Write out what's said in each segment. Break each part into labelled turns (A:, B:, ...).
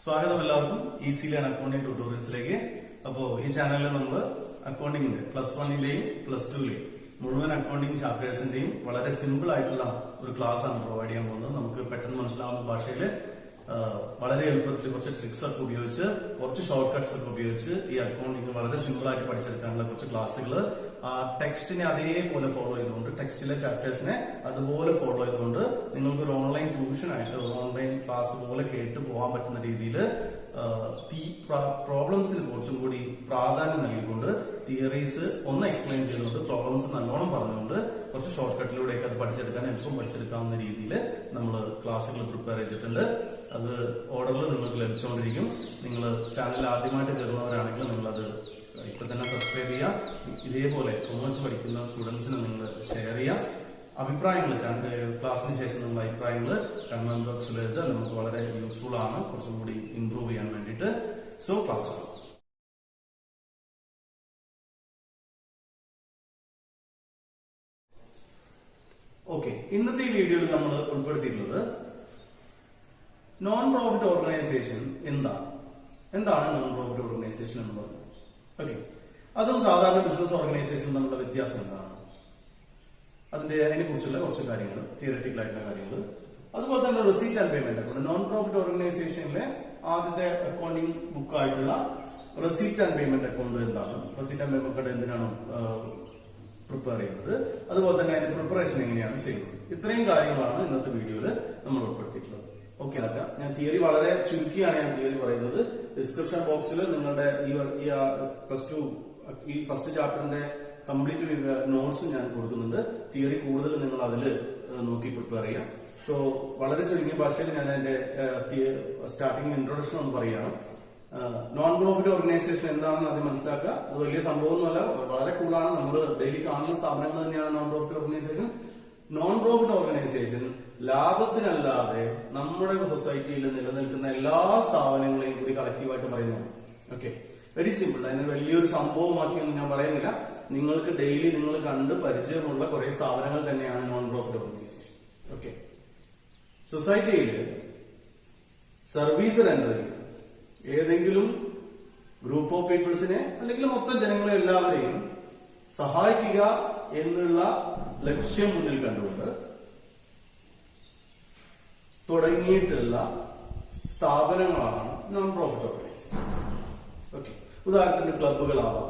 A: സ്വാഗതം എല്ലാവർക്കും easy learn accounting ട്യൂട്ടോറിയൽസിലേക്ക്. അപ്പോൾ ഈ ചാനലിൽ നമ്മൾ അക്കൗണ്ടിങ്ങിന്റെ +1ന്റെയും +2ലെയും മുഴുവൻ അക്കൗണ്ടിംഗ് ചാപ്റ്റേഴ്സിന്റെയും വളരെ സിമ്പിൾ ആയിട്ടുള്ള ഒരു ക്ലാസ് ആണ് പ്രൊവൈഡ് ചെയ്യാൻ പോകുന്നത്. നമുക്ക് പെട്ടെന്ന് മനസ്സിലാവുന്ന ഭാഷയിൽ വളരെ എളുപ്പത്തിൽ കുറച്ച് ട്രിക്സ് ഒക്കെ ഉപയോഗിച്ച് കുറച്ച് ഷോർട്ട് കട്ട്സ് ഒക്കെ ഉപയോഗിച്ച് ഈ അക്കൗണ്ടിംഗ് വളരെ സിമ്പിൾ ആയിട്ട് പഠിച്ചെടുക്കാനുള്ള കുറച്ച് ക്ലാസ്സുകൾ ആ ടെക്സ്റ്റിനെ അതേപോലെ ഫോളോ ചെയ്തുകൊണ്ട് ടെക്സ്റ്റിലെ ചാപ്റ്റേഴ്സിനെ അതുപോലെ ഫോളോ ചെയ്തുകൊണ്ട് നിങ്ങൾക്ക് ഒരു ഓൺലൈൻ ട്യൂഷൻ ആയിട്ട് ഓൺലൈൻ ക്ലാസ് പോലെ കേട്ട് പോകാൻ പറ്റുന്ന രീതിയിൽ പ്രോബ്ലംസിന് കുറച്ചും കൂടി പ്രാധാന്യം നൽകിക്കൊണ്ട് തിയറീസ് ഒന്ന് എക്സ്പ്ലെയിൻ ചെയ്തുകൊണ്ട് പ്രോബ്ലംസ് നല്ലോണം പറഞ്ഞുകൊണ്ട് കുറച്ച് ഷോർട്ട് കട്ടിലൂടെയൊക്കെ അത് പഠിച്ചെടുക്കാൻ എളുപ്പം പഠിച്ചെടുക്കാവുന്ന രീതിയിൽ നമ്മൾ ക്ലാസ്സുകൾ പ്രിപ്പയർ ചെയ്തിട്ടുണ്ട്. അത് ഓർഡറിൽ നിങ്ങൾക്ക് ലഭിച്ചുകൊണ്ടിരിക്കും. നിങ്ങൾ ചാനൽ ആദ്യമായിട്ട് കയറുന്നവരാണെങ്കിൽ നിങ്ങളത് ഇപ്പൊ തന്നെ സബ്സ്ക്രൈബ് ചെയ്യാം. ഇതേപോലെ കൊമേഴ്സ് പഠിക്കുന്ന സ്റ്റുഡൻസിന് നിങ്ങൾ ഷെയർ ചെയ്യാം. അഭിപ്രായങ്ങൾ ക്ലാസ്സിന് ശേഷം നിങ്ങളുടെ അഭിപ്രായങ്ങൾ കമന്റ് ബോക്സിൽ എഴുതുക. നമുക്ക് വളരെ യൂസ്ഫുൾ ആണ്, കുറച്ചും കൂടി ഇംപ്രൂവ് ചെയ്യാൻ വേണ്ടിയിട്ട്. സോ ക്ലാസ് ആണ്. ഓക്കെ, ഇന്നത്തെ ഈ വീഡിയോയിൽ നമ്മൾ ഉൾപ്പെടുത്തിയിട്ടുള്ളത് നോൺ പ്രോഫിറ്റ് ഓർഗനൈസേഷൻ എന്താണ് നോൺ പ്രോഫിറ്റ് ഓർഗനൈസേഷൻ എന്ന് പറഞ്ഞത്. ഓക്കെ, അതും സാധാരണ ബിസിനസ് ഓർഗനൈസേഷൻ തമ്മിലുള്ള വ്യത്യാസം എന്താണ്, അതിനെ കുറിച്ചുള്ള കുറച്ച് കാര്യങ്ങൾ, തിയററ്റിക്കൽ ആയിട്ടുള്ള കാര്യങ്ങൾ. അതുപോലെ തന്നെ receipt and payment account. Non profit ഓർഗനൈസേഷനിലെ ആദ്യത്തെ അക്കൗണ്ടിംഗ് ബുക്കായിട്ടുള്ള റെസീറ്റ് ആൻഡ് പേയ്മെന്റ് അക്കൗണ്ട് എന്താണ്, റെസീറ്റ് ആൻഡ് പേയ്മെന്റ് അക്കൗണ്ട് എന്തിനാണ് പ്രിപ്പയർ ചെയ്യുന്നത്, അതുപോലെ തന്നെ അതിന്റെ പ്രിപ്പറേഷൻ എങ്ങനെയാണ് ചെയ്യുന്നത്. ഇത്രയും കാര്യങ്ങളാണ് ഇന്നത്തെ വീഡിയോയിൽ നമ്മൾ ഉൾപ്പെടുത്തിയിട്ടുള്ളത്. ഓക്കെ, അതൊക്കെ ഞാൻ തിയറി വളരെ ചുരുക്കിയാണ് ഞാൻ തിയറി പറയുന്നത്. ഡിസ്ക്രിപ്ഷൻ ബോക്സിൽ നിങ്ങളുടെ ഈ +2 ഈ ഫസ്റ്റ് ചാപ്റ്ററിന്റെ കംപ്ലീറ്റ് നോട്ട്സ് ഞാൻ കൊടുക്കുന്നുണ്ട്. തിയറി കൂടുതൽ നിങ്ങൾ അതിൽ നോക്കി പ്രിപ്പയർ ചെയ്യാം. സോ വളരെ ചുരുങ്ങിയ ഭാഷയിൽ ഞാൻ അതിന്റെ സ്റ്റാർട്ടിംഗ് ഇൻട്രൊഡക്ഷൻ ഒന്ന് പറയുകയാണ്. നോൺ പ്രോഫിറ്റ് ഓർഗനൈസേഷൻ എന്താണെന്ന് ആദ്യം മനസ്സിലാക്കുക. അത് വലിയ സംഭവമൊന്നുമല്ല, വളരെ കൂളാണ്. നമ്മൾ ഡെയിലി കാണുന്ന സ്ഥാപനങ്ങൾ തന്നെയാണ് non profit organisation. Non profit organisation ലാഭത്തിനല്ലാതെ നമ്മുടെ സൊസൈറ്റിയിൽ നിലനിൽക്കുന്ന എല്ലാ സ്ഥാപനങ്ങളെയും കൂടി കളക്റ്റീവായിട്ട് പറയുന്നതാണ്. Okay, very simple. അതിന് വലിയൊരു സംഭവമാക്കിയൊന്നും ഞാൻ പറയുന്നില്ല. നിങ്ങൾക്ക് ഡെയിലി നിങ്ങൾ കണ്ട് പരിചയമുള്ള കുറെ സ്ഥാപനങ്ങൾ തന്നെയാണ് നോൺ പ്രോഫിറ്റ് ഓർഗനൈസേഷൻ. ഓക്കെ, സൊസൈറ്റിയിൽ സർവീസ് റെൻഡർ ചെയ്യുക, ഏതെങ്കിലും ഗ്രൂപ്പ് ഓഫ് പീപ്പിൾസിനെ അല്ലെങ്കിൽ മൊത്തം ജനങ്ങളെ എല്ലാവരെയും സഹായിക്കുക എന്നുള്ള ലക്ഷ്യം മുന്നിൽ കണ്ടുകൊണ്ട് തുടങ്ങിയിട്ടുള്ള സ്ഥാപനങ്ങളാണ് നോൺ പ്രോഫിറ്റ് ഓർഗനൈസേഷൻ. ഓക്കെ, ഉദാഹരണത്തിന് ക്ലബുകളാവാം,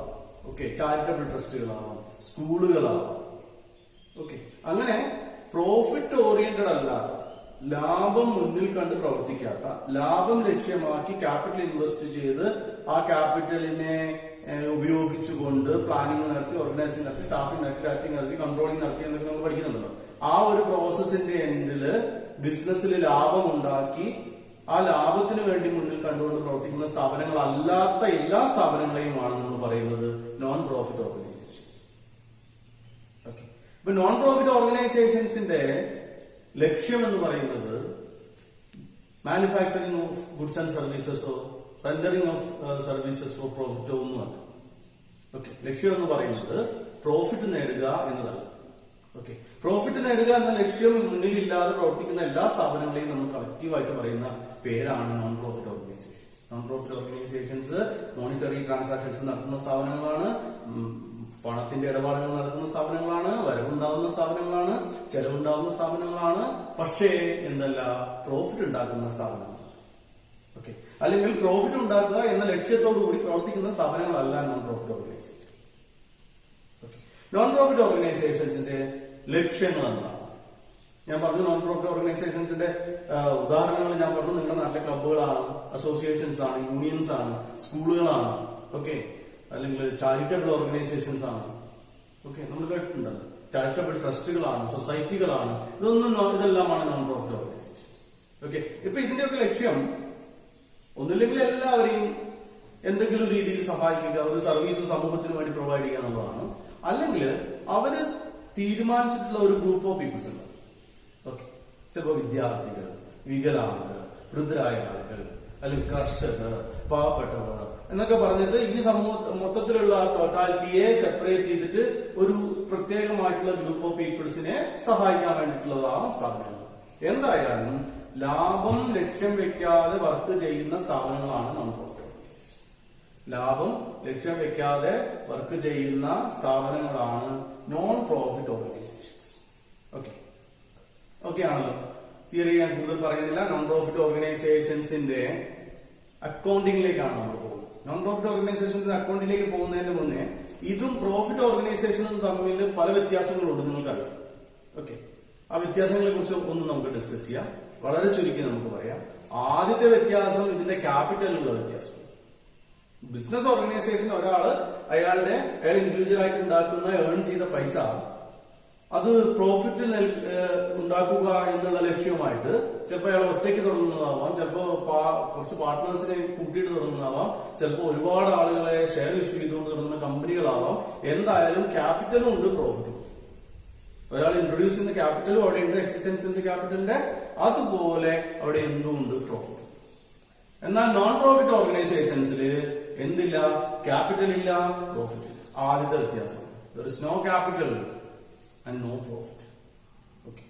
A: ഓക്കെ, ചാരിറ്റബിൾ ട്രസ്റ്റുകളാവാം, സ്കൂളുകളാവാം. ഓക്കെ, അങ്ങനെ പ്രോഫിറ്റ് ഓറിയന്റഡ് അല്ലാത്ത, ലാഭം മുന്നിൽ കണ്ട് പ്രവർത്തിക്കാത്ത, ലാഭം ലക്ഷ്യമാക്കി ക്യാപിറ്റൽ ഇൻവെസ്റ്റ് ചെയ്ത് ആ ക്യാപിറ്റലിനെ ഉപയോഗിച്ചുകൊണ്ട് പ്ലാനിങ് നടത്തി, ഓർഗനൈസിംഗ് നടത്തി, സ്റ്റാഫിംഗ് നടത്തി, ഡയറക്ടിംഗ് നടത്തി, കൺട്രോളിംഗ് നടത്തി എന്നൊക്കെ നമ്മൾ പഠിക്കുന്നുണ്ടല്ലോ. ആ ഒരു പ്രോസസ്സിന്റെ എൻഡില് ബിസിനസ്സിൽ ലാഭം ഉണ്ടാക്കി ആ ലാഭത്തിന് വേണ്ടി മുന്നിൽ കണ്ടുകൊണ്ട് പ്രവർത്തിക്കുന്ന സ്ഥാപനങ്ങൾ അല്ലാത്ത എല്ലാ സ്ഥാപനങ്ങളെയുമാണ് നമ്മൾ പറയുന്നത് നോൺ പ്രോഫിറ്റ് ഓർഗനൈസേഷൻസ്. ഓക്കെ, ഇപ്പൊ നോൺ പ്രോഫിറ്റ് ഓർഗനൈസേഷൻസിന്റെ ലക്ഷ്യം എന്ന് പറയുന്നത് മാനുഫാക്ചറിംഗ് ഓഫ് ഗുഡ്സ് ആൻഡ് സർവീസസോ റെൻഡറിംഗ് ഓഫ് സർവീസസോ പ്രോഫിറ്റോ ഒന്നുമല്ല. ഓക്കെ, ലക്ഷ്യം എന്ന് പറയുന്നത് പ്രോഫിറ്റ് നേടുക എന്നതല്ല. ഓക്കെ, പ്രോഫിറ്റ് നേടുക എന്ന ലക്ഷ്യം മുന്നിലില്ലാതെ പ്രവർത്തിക്കുന്ന എല്ലാ സ്ഥാപനങ്ങളെയും നമ്മൾ കളക്റ്റീവായിട്ട് പറയുന്ന പേരാണ് non profit organisations. Non profit organisations monetary transactions നടത്തുന്ന സ്ഥാപനങ്ങളാണ്, പണത്തിന്റെ ഇടപാടുകൾ നടത്തുന്ന സ്ഥാപനങ്ങളാണ്, വരവുണ്ടാവുന്ന സ്ഥാപനങ്ങളാണ്, ചെലവുണ്ടാവുന്ന സ്ഥാപനങ്ങളാണ്. പക്ഷേ എന്തല്ല, പ്രോഫിറ്റ് ഉണ്ടാക്കുന്ന സ്ഥാപനങ്ങളാണ്. ഓക്കെ, അല്ലെങ്കിൽ പ്രോഫിറ്റ് ഉണ്ടാക്കുക എന്ന ലക്ഷ്യത്തോടു കൂടി പ്രവർത്തിക്കുന്ന സ്ഥാപനങ്ങളല്ല non profit organisation. Okay, non profit ഓർഗനൈസേഷൻസിന്റെ ലക്ഷ്യങ്ങൾ എന്താണ് ഞാൻ പറഞ്ഞു. നോൺ പ്രോഫിറ്റ് ഓർഗനൈസേഷൻസിന്റെ ഉദാഹരണങ്ങൾ ഞാൻ പറഞ്ഞു. നിങ്ങളുടെ നാട്ടിലെ ക്ലബുകളാണ്, അസോസിയേഷൻസ് ആണ്, യൂണിയൻസ് ആണ്, സ്കൂളുകളാണ്, ഓക്കെ, അല്ലെങ്കിൽ ചാരിറ്റബിൾ ഓർഗനൈസേഷൻസ് ആണ്. ഓക്കെ, നമ്മൾ കേട്ടിട്ടുണ്ടല്ലോ, ചാരിറ്റബിൾ ട്രസ്റ്റുകളാണ്, സൊസൈറ്റികളാണ്. ഇതെല്ലാമാണ് നോൺ പ്രോഫിറ്റ് ഓർഗനൈസേഷൻസ്. ഓക്കെ, ഇപ്പൊ ഇതിന്റെയൊക്കെ ലക്ഷ്യം ഒന്നില്ലെങ്കിൽ എല്ലാവരെയും എന്തെങ്കിലും രീതിയിൽ സഹായിക്കുക, ഒരു സർവീസ് സമൂഹത്തിന് വേണ്ടി പ്രൊവൈഡ് ചെയ്യുക എന്നുള്ളതാണ്. അല്ലെങ്കിൽ അവര് തീരുമാനിച്ചിട്ടുള്ള ഒരു ഗ്രൂപ്പ് ഓഫ് പീപ്പിൾസ് ഉണ്ട്. ഓക്കെ, ചിലപ്പോൾ വിദ്യാർത്ഥികൾ, വികലാംഗർ, വൃദ്ധരായ ആളുകൾ, അല്ലെങ്കിൽ കർഷകർ, പാവപ്പെട്ടവർ എന്നൊക്കെ പറഞ്ഞിട്ട് ഈ മൊത്തത്തിലുള്ള ടോട്ടാലിറ്റിയെ സെപ്പറേറ്റ് ചെയ്തിട്ട് ഒരു പ്രത്യേകമായിട്ടുള്ള ഗ്രൂപ്പ് ഓഫ് പീപ്പിൾസിനെ സഹായിക്കാൻ വേണ്ടിയിട്ടുള്ളതാവും സ്ഥാപനങ്ങൾ. എന്തായാലും ലാഭം ലക്ഷ്യം വെക്കാതെ വർക്ക് ചെയ്യുന്ന സ്ഥാപനങ്ങളാണ് നോൺ പ്രോഫിറ്റ് ഓർഗനൈസേഷൻ. ലാഭം ലക്ഷ്യം വെക്കാതെ വർക്ക് ചെയ്യുന്ന സ്ഥാപനങ്ങളാണ് നോൺ പ്രോഫിറ്റ് ഓർഗനൈസേഷൻസ്. ഓക്കെ ആണല്ലോ. തിയറി ഞാൻ കൂടുതൽ പറയുന്നില്ല. നോൺ പ്രോഫിറ്റ് ഓർഗനൈസേഷൻസിന്റെ അക്കൗണ്ടിങ്ങിലേക്കാണ് നമ്മൾ പോകുന്നത്. നോൺ പ്രോഫിറ്റ് ഓർഗനൈസേഷൻസിന്റെ അക്കൗണ്ടിലേക്ക് പോകുന്നതിന് മുന്നേ ഇതും പ്രോഫിറ്റ് ഓർഗനൈസേഷനും തമ്മിൽ പല വ്യത്യാസങ്ങളുണ്ട്, നിങ്ങൾക്കറിയാം. ഓക്കെ, ആ വ്യത്യാസങ്ങളെ കുറിച്ച് ഒന്ന് നമുക്ക് ഡിസ്കസ് ചെയ്യാം. വളരെ ചുരുക്കി നമുക്ക് പറയാം. ആദ്യത്തെ വ്യത്യാസം ഇതിന്റെ ക്യാപിറ്റലിലുള്ള വ്യത്യാസം. ബിസിനസ് ഓർഗനൈസേഷൻ അയാൾ ഇൻഡിവിജ്വൽ ആയിട്ട് ഉണ്ടാക്കുന്ന ഏൺ ചെയ്ത പൈസ അത് പ്രോഫിറ്റ് ഉണ്ടാക്കുക എന്നുള്ള ലക്ഷ്യമായിട്ട് ചിലപ്പോൾ അയാൾ ഒറ്റയ്ക്ക് തുടങ്ങുന്നതാവാം, ചിലപ്പോൾ കുറച്ച് പാർട്ട്നേഴ്സിനെ കൂട്ടിയിട്ട് തുടങ്ങുന്നതാവാം, ചിലപ്പോൾ ഒരുപാട് ആളുകളെ ഷെയർ ഇഷ്യൂ ചെയ്തുകൊണ്ട് തുടങ്ങുന്ന കമ്പനികളാവാം. എന്തായാലും ക്യാപിറ്റലും ഉണ്ട്, പ്രോഫിറ്റും. ഒരാൾ ഇൻട്രൊഡ്യൂസ് ചെയ്യുന്ന ക്യാപിറ്റലും അവിടെ ഉണ്ട്, എക്സിസ്റ്റൻസിന്റെ ക്യാപിറ്റലിന്റെ, അതുപോലെ അവിടെ എന്തുണ്ട്, പ്രോഫിറ്റ്. എന്നാൽ നോൺ പ്രോഫിറ്റ് ഓർഗനൈസേഷൻസിൽ എന്തില്ല? ക്യാപിറ്റൽ ഇല്ല, പ്രോഫിറ്റ് ഇല്ല. ആദ്യത്തെ വ്യത്യാസം, there is no capital and no profit. Okay,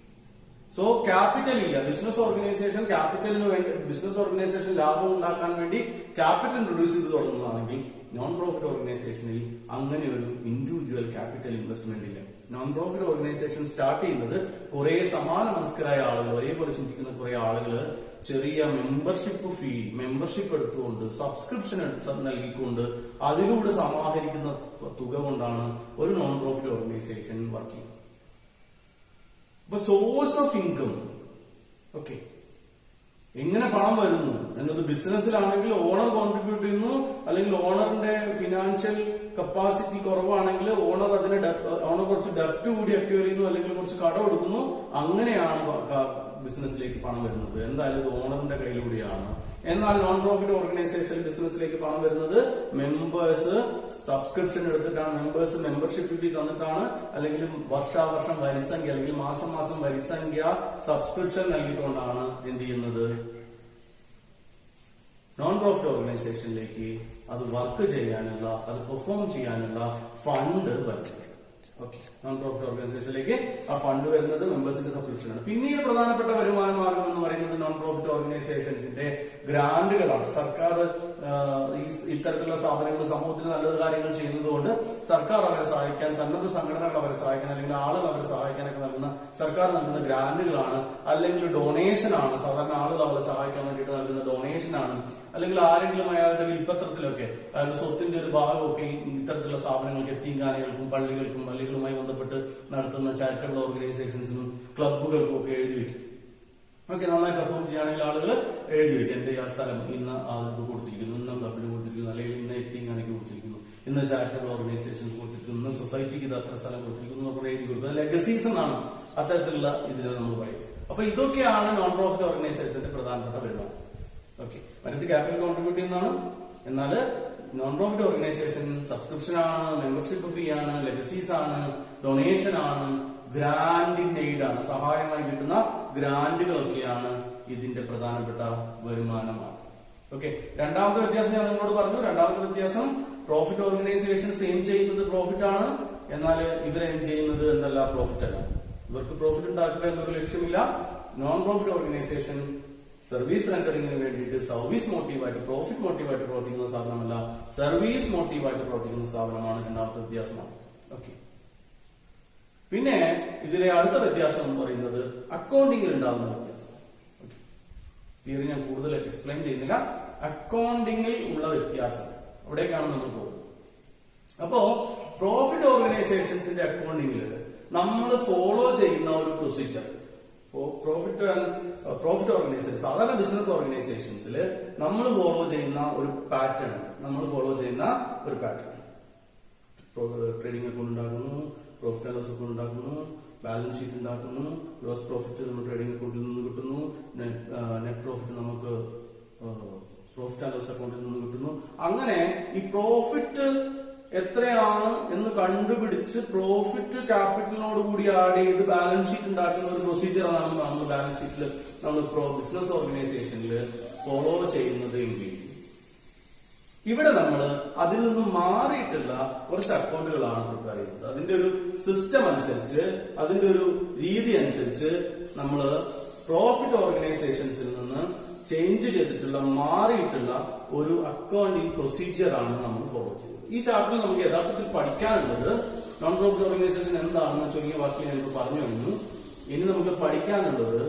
A: so capital ഇല്ല. ബിസിനസ് ഓർഗനൈസേഷൻ ക്യാപിറ്റലിന് വേണ്ടി, ബിസിനസ് ഓർഗനൈസേഷൻ ലാഭം ഉണ്ടാക്കാൻ വേണ്ടി ക്യാപിറ്റൽ ഇൻട്രൊഡ്യൂസ് ചെയ്ത് തുടങ്ങുന്നതാണെങ്കിൽ നോൺ പ്രോഫിറ്റ് ഓർഗനൈസേഷനിൽ അങ്ങനെ ഒരു ഇൻഡിവിജ്വൽ ക്യാപിറ്റൽ ഇൻവെസ്റ്റ്മെന്റ് ഇല്ല. നോൺ പ്രോഫിറ്റ് ഓർഗനൈസേഷൻ സ്റ്റാർട്ട് ചെയ്യുന്നത് കുറെ സമാന മനസ്കരായ ആളുകൾ, ഒരേപോലെ ചിന്തിക്കുന്ന കുറെ ആളുകൾ ചെറിയ മെമ്പർഷിപ്പ് എടുത്തുകൊണ്ട്, സബ്സ്ക്രിപ്ഷൻ നൽകിക്കൊണ്ട്, അതിലൂടെ സമാഹരിക്കുന്ന തുക കൊണ്ടാണ് ഒരു നോൺ പ്രോഫിറ്റ് ഓർഗനൈസേഷൻ വർക്ക് ചെയ്യുന്നത്. അപ്പൊ സോഴ്സ് ഓഫ് ഇൻകം, ഓക്കെ, എങ്ങനെ പണം വരുന്നു എന്നത് ബിസിനസ്സിലാണെങ്കിൽ ഓണർ കോൺട്രിബ്യൂട്ട് ചെയ്യുന്നു, അല്ലെങ്കിൽ ഓണറിന്റെ ഫിനാൻഷ്യൽ കപ്പാസിറ്റി കുറവാണെങ്കിൽ ഓണർ കുറച്ച് ഡെപ്റ്റ് കൂടി അക്വയർ ചെയ്യുന്നു, അല്ലെങ്കിൽ കുറച്ച് കടം എടുക്കുന്നു. അങ്ങനെയാണ് ബിസിനസ്സിലേക്ക് പണം വരുന്നത്. എന്തായാലും ഇത് ഓണറിന്റെ കയ്യിലൂടെയാണ്. എന്നാൽ നോൺ പ്രോഫിറ്റ് ഓർഗനൈസേഷൻ ബിസിനസ്സിലേക്ക് പണം വരുന്നത് മെമ്പേഴ്സ് സബ്സ്ക്രിപ്ഷൻ എടുത്തിട്ടാണ്, മെമ്പേഴ്സ് മെമ്പർഷിപ്പ് ഫീ തന്നിട്ടാണ്, അല്ലെങ്കിൽ വർഷാവർഷം വരിസംഖ്യ അല്ലെങ്കിൽ മാസം മാസം വരിസംഖ്യ സബ്സ്ക്രിപ്ഷൻ നൽകിക്കൊണ്ടാണ് എന്ത് ചെയ്യുന്നത്, നോൺ പ്രോഫിറ്റ് ഓർഗനൈസേഷനിലേക്ക് അത് വർക്ക് ചെയ്യാനുള്ള, അത് പെർഫോം ചെയ്യാനുള്ള ഫണ്ട് വരുന്നത്. ഓക്കെ, നോൺ പ്രോഫിറ്റ് ഓർഗനൈസേഷനിലേക്ക് ആ ഫണ്ട് വരുന്നത് മെമ്പേഴ്സിന്റെ സബ്സ്ക്രിപ്ഷൻ ആണ്. പിന്നീട് പ്രധാനപ്പെട്ട വരുമാന മാർഗം എന്ന് പറയുന്നത് നോൺ പ്രോഫിറ്റ് ഓർഗനൈസേഷൻസിന്റെ ഗ്രാന്റുകളാണ്. സർക്കാർ ഇത്തരത്തിലുള്ള സ്ഥാപനങ്ങൾ സമൂഹത്തിന് നല്ലൊരു കാര്യങ്ങൾ ചെയ്യുന്നതുകൊണ്ട് സർക്കാർ അവരെ സഹായിക്കാൻ, സന്നദ്ധ സംഘടനകൾ അവരെ സഹായിക്കാൻ, അല്ലെങ്കിൽ ആളുകൾ അവരെ സഹായിക്കാനൊക്കെ നൽകുന്ന സർക്കാർ നൽകുന്ന ഗ്രാന്റുകളാണ്, അല്ലെങ്കിൽ ഡൊണേഷൻ ആണ്. സാധാരണ ആളുകൾ അവരെ സഹായിക്കാൻ വേണ്ടിയിട്ട് നൽകുന്ന ഡൊണേഷൻ ആണ്. അല്ലെങ്കിൽ ആരെങ്കിലും അയാളുടെ വിൽപ്പത്രത്തിലൊക്കെ അയാളുടെ സ്വത്തിന്റെ ഒരു ഭാഗമൊക്കെ ഇത്തരത്തിലുള്ള സ്ഥാപനങ്ങൾക്ക്, എത്തീംഖാനകൾക്കും പള്ളികളുമായി ബന്ധപ്പെട്ട് നടത്തുന്ന ചാരിറ്റബിൾ ഓർഗനൈസേഷൻസിനും ക്ലബുകൾക്കും ഒക്കെ എഴുതി വെക്കും. ഓക്കെ, നന്നായി പെർഫോം ചെയ്യുകയാണെങ്കിൽ ആളുകൾ എഴുതി വെക്കും, എന്റെ ആ സ്ഥലം ഇന്ന് ആൾക്ക് കൊടുത്തിരിക്കുന്നു, ഇന്ന ക്ലബിന് കൊടുത്തിരിക്കുന്നു, അല്ലെങ്കിൽ ഇന്ന എത്തീംഖാനയ്ക്ക് കൊടുത്തിരിക്കുന്നു, ഇന്ന് ചാരിറ്റബിൾ ഓർഗനൈസേഷൻസ് കൊടുത്തിരിക്കുന്നു, ഇന്ന് സൊസൈറ്റിക്ക് ഇത് അത്ര സ്ഥലം കൊടുത്തിരിക്കുന്നു എന്നൊക്കെ എഴുതി കൊടുക്കുന്നത് ലെഗസീസ് എന്നാണ് അത്തരത്തിലുള്ള ഇതിനെ നമ്മൾ പറയും. അപ്പൊ ഇതൊക്കെയാണ് നോൺ പ്രോഫിറ്റ് ഓർഗനൈസേഷന്റെ പ്രധാനപ്പെട്ട വരുമാനം. ഓക്കെ, മറ്റത് ക്യാപിറ്റൽ കോൺട്രിബ്യൂട്ട് ചെയ്യുന്നതാണ്. എന്നാൽ നോൺ പ്രോഫിറ്റ് ഓർഗനൈസേഷൻ സബ്സ്ക്രിപ്ഷൻ ആണ്, മെമ്പർഷിപ്പ് ഫീ ആണ്, ലെഗസീസ് ആണ്, ഡൊണേഷൻ ആണ്, ഗ്രാൻഡിന്റെ എയ്ഡാണ്, സഹായമായി കിട്ടുന്ന ഗ്രാന്റുകളൊക്കെയാണ് ഇതിന്റെ പ്രധാനപ്പെട്ട വരുമാനമാണ്. ഓക്കെ, രണ്ടാമത്തെ വ്യത്യാസം ഞാൻ നിങ്ങളോട് പറഞ്ഞു. രണ്ടാമത്തെ വ്യത്യാസം, പ്രോഫിറ്റ് ഓർഗനൈസേഷൻ എയിം ചെയ്യുന്നത് പ്രോഫിറ്റ് ആണ്, എന്നാൽ ഇവർ എയിം ചെയ്യുന്നത് എന്തല്ല, പ്രോഫിറ്റ് അല്ല. ഇവർക്ക് പ്രോഫിറ്റ് ഉണ്ടാക്കുക എന്നൊരു ലക്ഷ്യമില്ല. നോൺ പ്രോഫിറ്റ് ഓർഗനൈസേഷൻ സർവീസ് റെൻഡറിങ്ങിന് വേണ്ടിയിട്ട് സർവീസ് മോട്ടീവായിട്ട്, പ്രോഫിറ്റ് മോട്ടീവായിട്ട് പ്രവർത്തിക്കുന്ന സ്ഥാപനമല്ല, സർവീസ് മോട്ടീവായിട്ട് പ്രവർത്തിക്കുന്ന സ്ഥാപനമാണ്. രണ്ടാമത്തെ വ്യത്യാസമാണ്. ഓക്കെ, പിന്നെ ഇതിലെ അടുത്ത വ്യത്യാസം എന്ന് പറയുന്നത് അക്കൗണ്ടിങ്ങിൽ ഉണ്ടാകുന്ന വ്യത്യാസം. തിയറി ഞാൻ കൂടുതൽ എക്സ്പ്ലെയിൻ ചെയ്യുന്നില്ല. അക്കൗണ്ടിങ്ങിൽ ഉള്ള വ്യത്യാസം അവിടേക്കാണ് നമ്മൾ പോകുന്നത്. അപ്പോ പ്രോഫിറ്റ് ഓർഗനൈസേഷൻസിന്റെ അക്കൗണ്ടിങ്ങിൽ നമ്മൾ ഫോളോ ചെയ്യുന്ന ഒരു പ്രൊസീജിയർ, പ്രോഫിറ്റ് ഓർഗനൈസേഷൻ, സാധാരണ ബിസിനസ് ഓർഗനൈസേഷൻസിൽ നമ്മൾ ഫോളോ ചെയ്യുന്ന ഒരു പാറ്റേൺ, ട്രേഡിംഗ് അക്കൗണ്ട് ഉണ്ടാക്കുന്നു, പ്രോഫിറ്റ് ആൻഡ് ലോസ് അക്കൗണ്ട് ഉണ്ടാക്കുന്നു, ബാലൻസ് ഷീറ്റ് ഉണ്ടാക്കുന്നു, ഗ്രോസ് പ്രോഫിറ്റ് നമ്മൾ ട്രേഡിംഗ് അക്കൗണ്ടിൽ നിന്ന് കിട്ടുന്നു, നെറ്റ് പ്രോഫിറ്റ് നമുക്ക് പ്രോഫിറ്റ് ആൻഡ് ലോസ് അക്കൗണ്ടിൽ നിന്ന് കിട്ടുന്നു. അങ്ങനെ ഈ പ്രോഫിറ്റ് എത്രയാണ് എന്ന് കണ്ടുപിടിച്ച് പ്രോഫിറ്റ് ക്യാപിറ്റലിനോട് കൂടി ആഡ് ചെയ്ത് ബാലൻസ് ഷീറ്റ് ഉണ്ടാക്കുന്ന ഒരു പ്രൊസീജിയറാണ് നമ്മൾ ബാലൻസ് ഷീറ്റിൽ നമ്മൾ ബിസിനസ് ഓർഗനൈസേഷനിൽ ഫോളോ ചെയ്യുന്നത് എങ്കിൽ ഇവിടെ നമ്മൾ അതിൽ നിന്നും മാറിയിട്ടുള്ള കുറച്ച് അക്കൗണ്ടുകളാണ് പ്രിപ്പയർ ചെയ്യുന്നത്. അതിന്റെ ഒരു സിസ്റ്റം അനുസരിച്ച്, അതിന്റെ ഒരു രീതി അനുസരിച്ച് നമ്മൾ പ്രോഫിറ്റ് ഓർഗനൈസേഷൻസിൽ നിന്ന് ചേഞ്ച് ചെയ്തിട്ടുള്ള മാറിയിട്ടുള്ള ഒരു അക്കൗണ്ടിങ് പ്രൊസീജിയർ ആണ് നമ്മൾ ഫോളോ ചെയ്യുന്നത്. ഈ ചാപ്റ്ററിൽ നമുക്ക് യഥാർത്ഥത്തിൽ പഠിക്കാനുള്ളത് നോൺ പ്രോഫിറ്റ് ഓർഗനൈസേഷൻ എന്താണെന്ന് ചുരുങ്ങിയ വാക്കിൽ ഞങ്ങൾക്ക് പറഞ്ഞു കഴിഞ്ഞു. ഇനി നമുക്ക് പഠിക്കാനുള്ളത്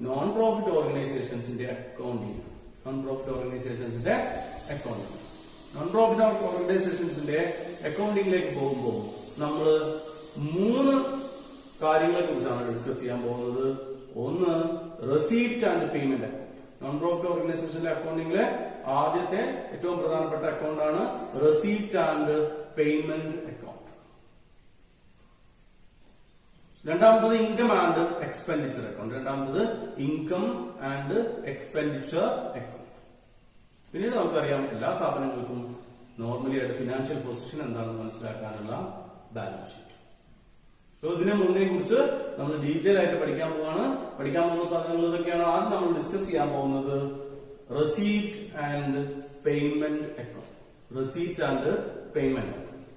A: നോൺ പ്രോഫിറ്റ് ഓർഗനൈസേഷൻസിന്റെ അക്കൗണ്ടിങ്. നോൺ പ്രോഫിറ്റ് ഓർഗനൈസേഷൻസിന്റെ അക്കൗണ്ടിങ് നോൺ പ്രോഫിറ്റ് ഓർഗനൈസേഷൻസിന്റെ അക്കൗണ്ടിങ്ങിലേക്ക് പോകുമ്പോൾ നമ്മൾ 3 കാര്യങ്ങളെ കുറിച്ചാണ് ഡിസ്കസ് ചെയ്യാൻ പോകുന്നത്. ഒന്ന്, receipt and payment account. Non profit ഓർഗനൈസേഷന്റെ അക്കൗണ്ടിങ്ങിലെ ആദ്യത്തെ ഏറ്റവും പ്രധാനപ്പെട്ട അക്കൗണ്ട് ആണ് റെസീപ്റ്റ് ആൻഡ് പേയ്മെന്റ് അക്കൗണ്ട്. രണ്ടാമത്തത് income and expenditure account. Income and expenditure account. പിന്നീട് നമുക്കറിയാം എല്ലാ സ്ഥാപനങ്ങൾക്കും നോർമലി ആയിട്ട് ഫിനാൻഷ്യൽ പൊസിഷൻ എന്താണെന്ന് മനസ്സിലാക്കാനുള്ള ബാലൻസ് ഷീറ്റ്. സോ ഇതിനെ മുന്നേ കുറിച്ച് നമ്മൾ ഡീറ്റെയിൽ ആയിട്ട് പഠിക്കാൻ പോകുന്ന സാധനങ്ങൾ ഇതൊക്കെയാണ്. ആദ്യം നമ്മൾ ഡിസ്കസ് ചെയ്യാൻ പോകുന്നത് receipt and payment account. Receipt and payment account.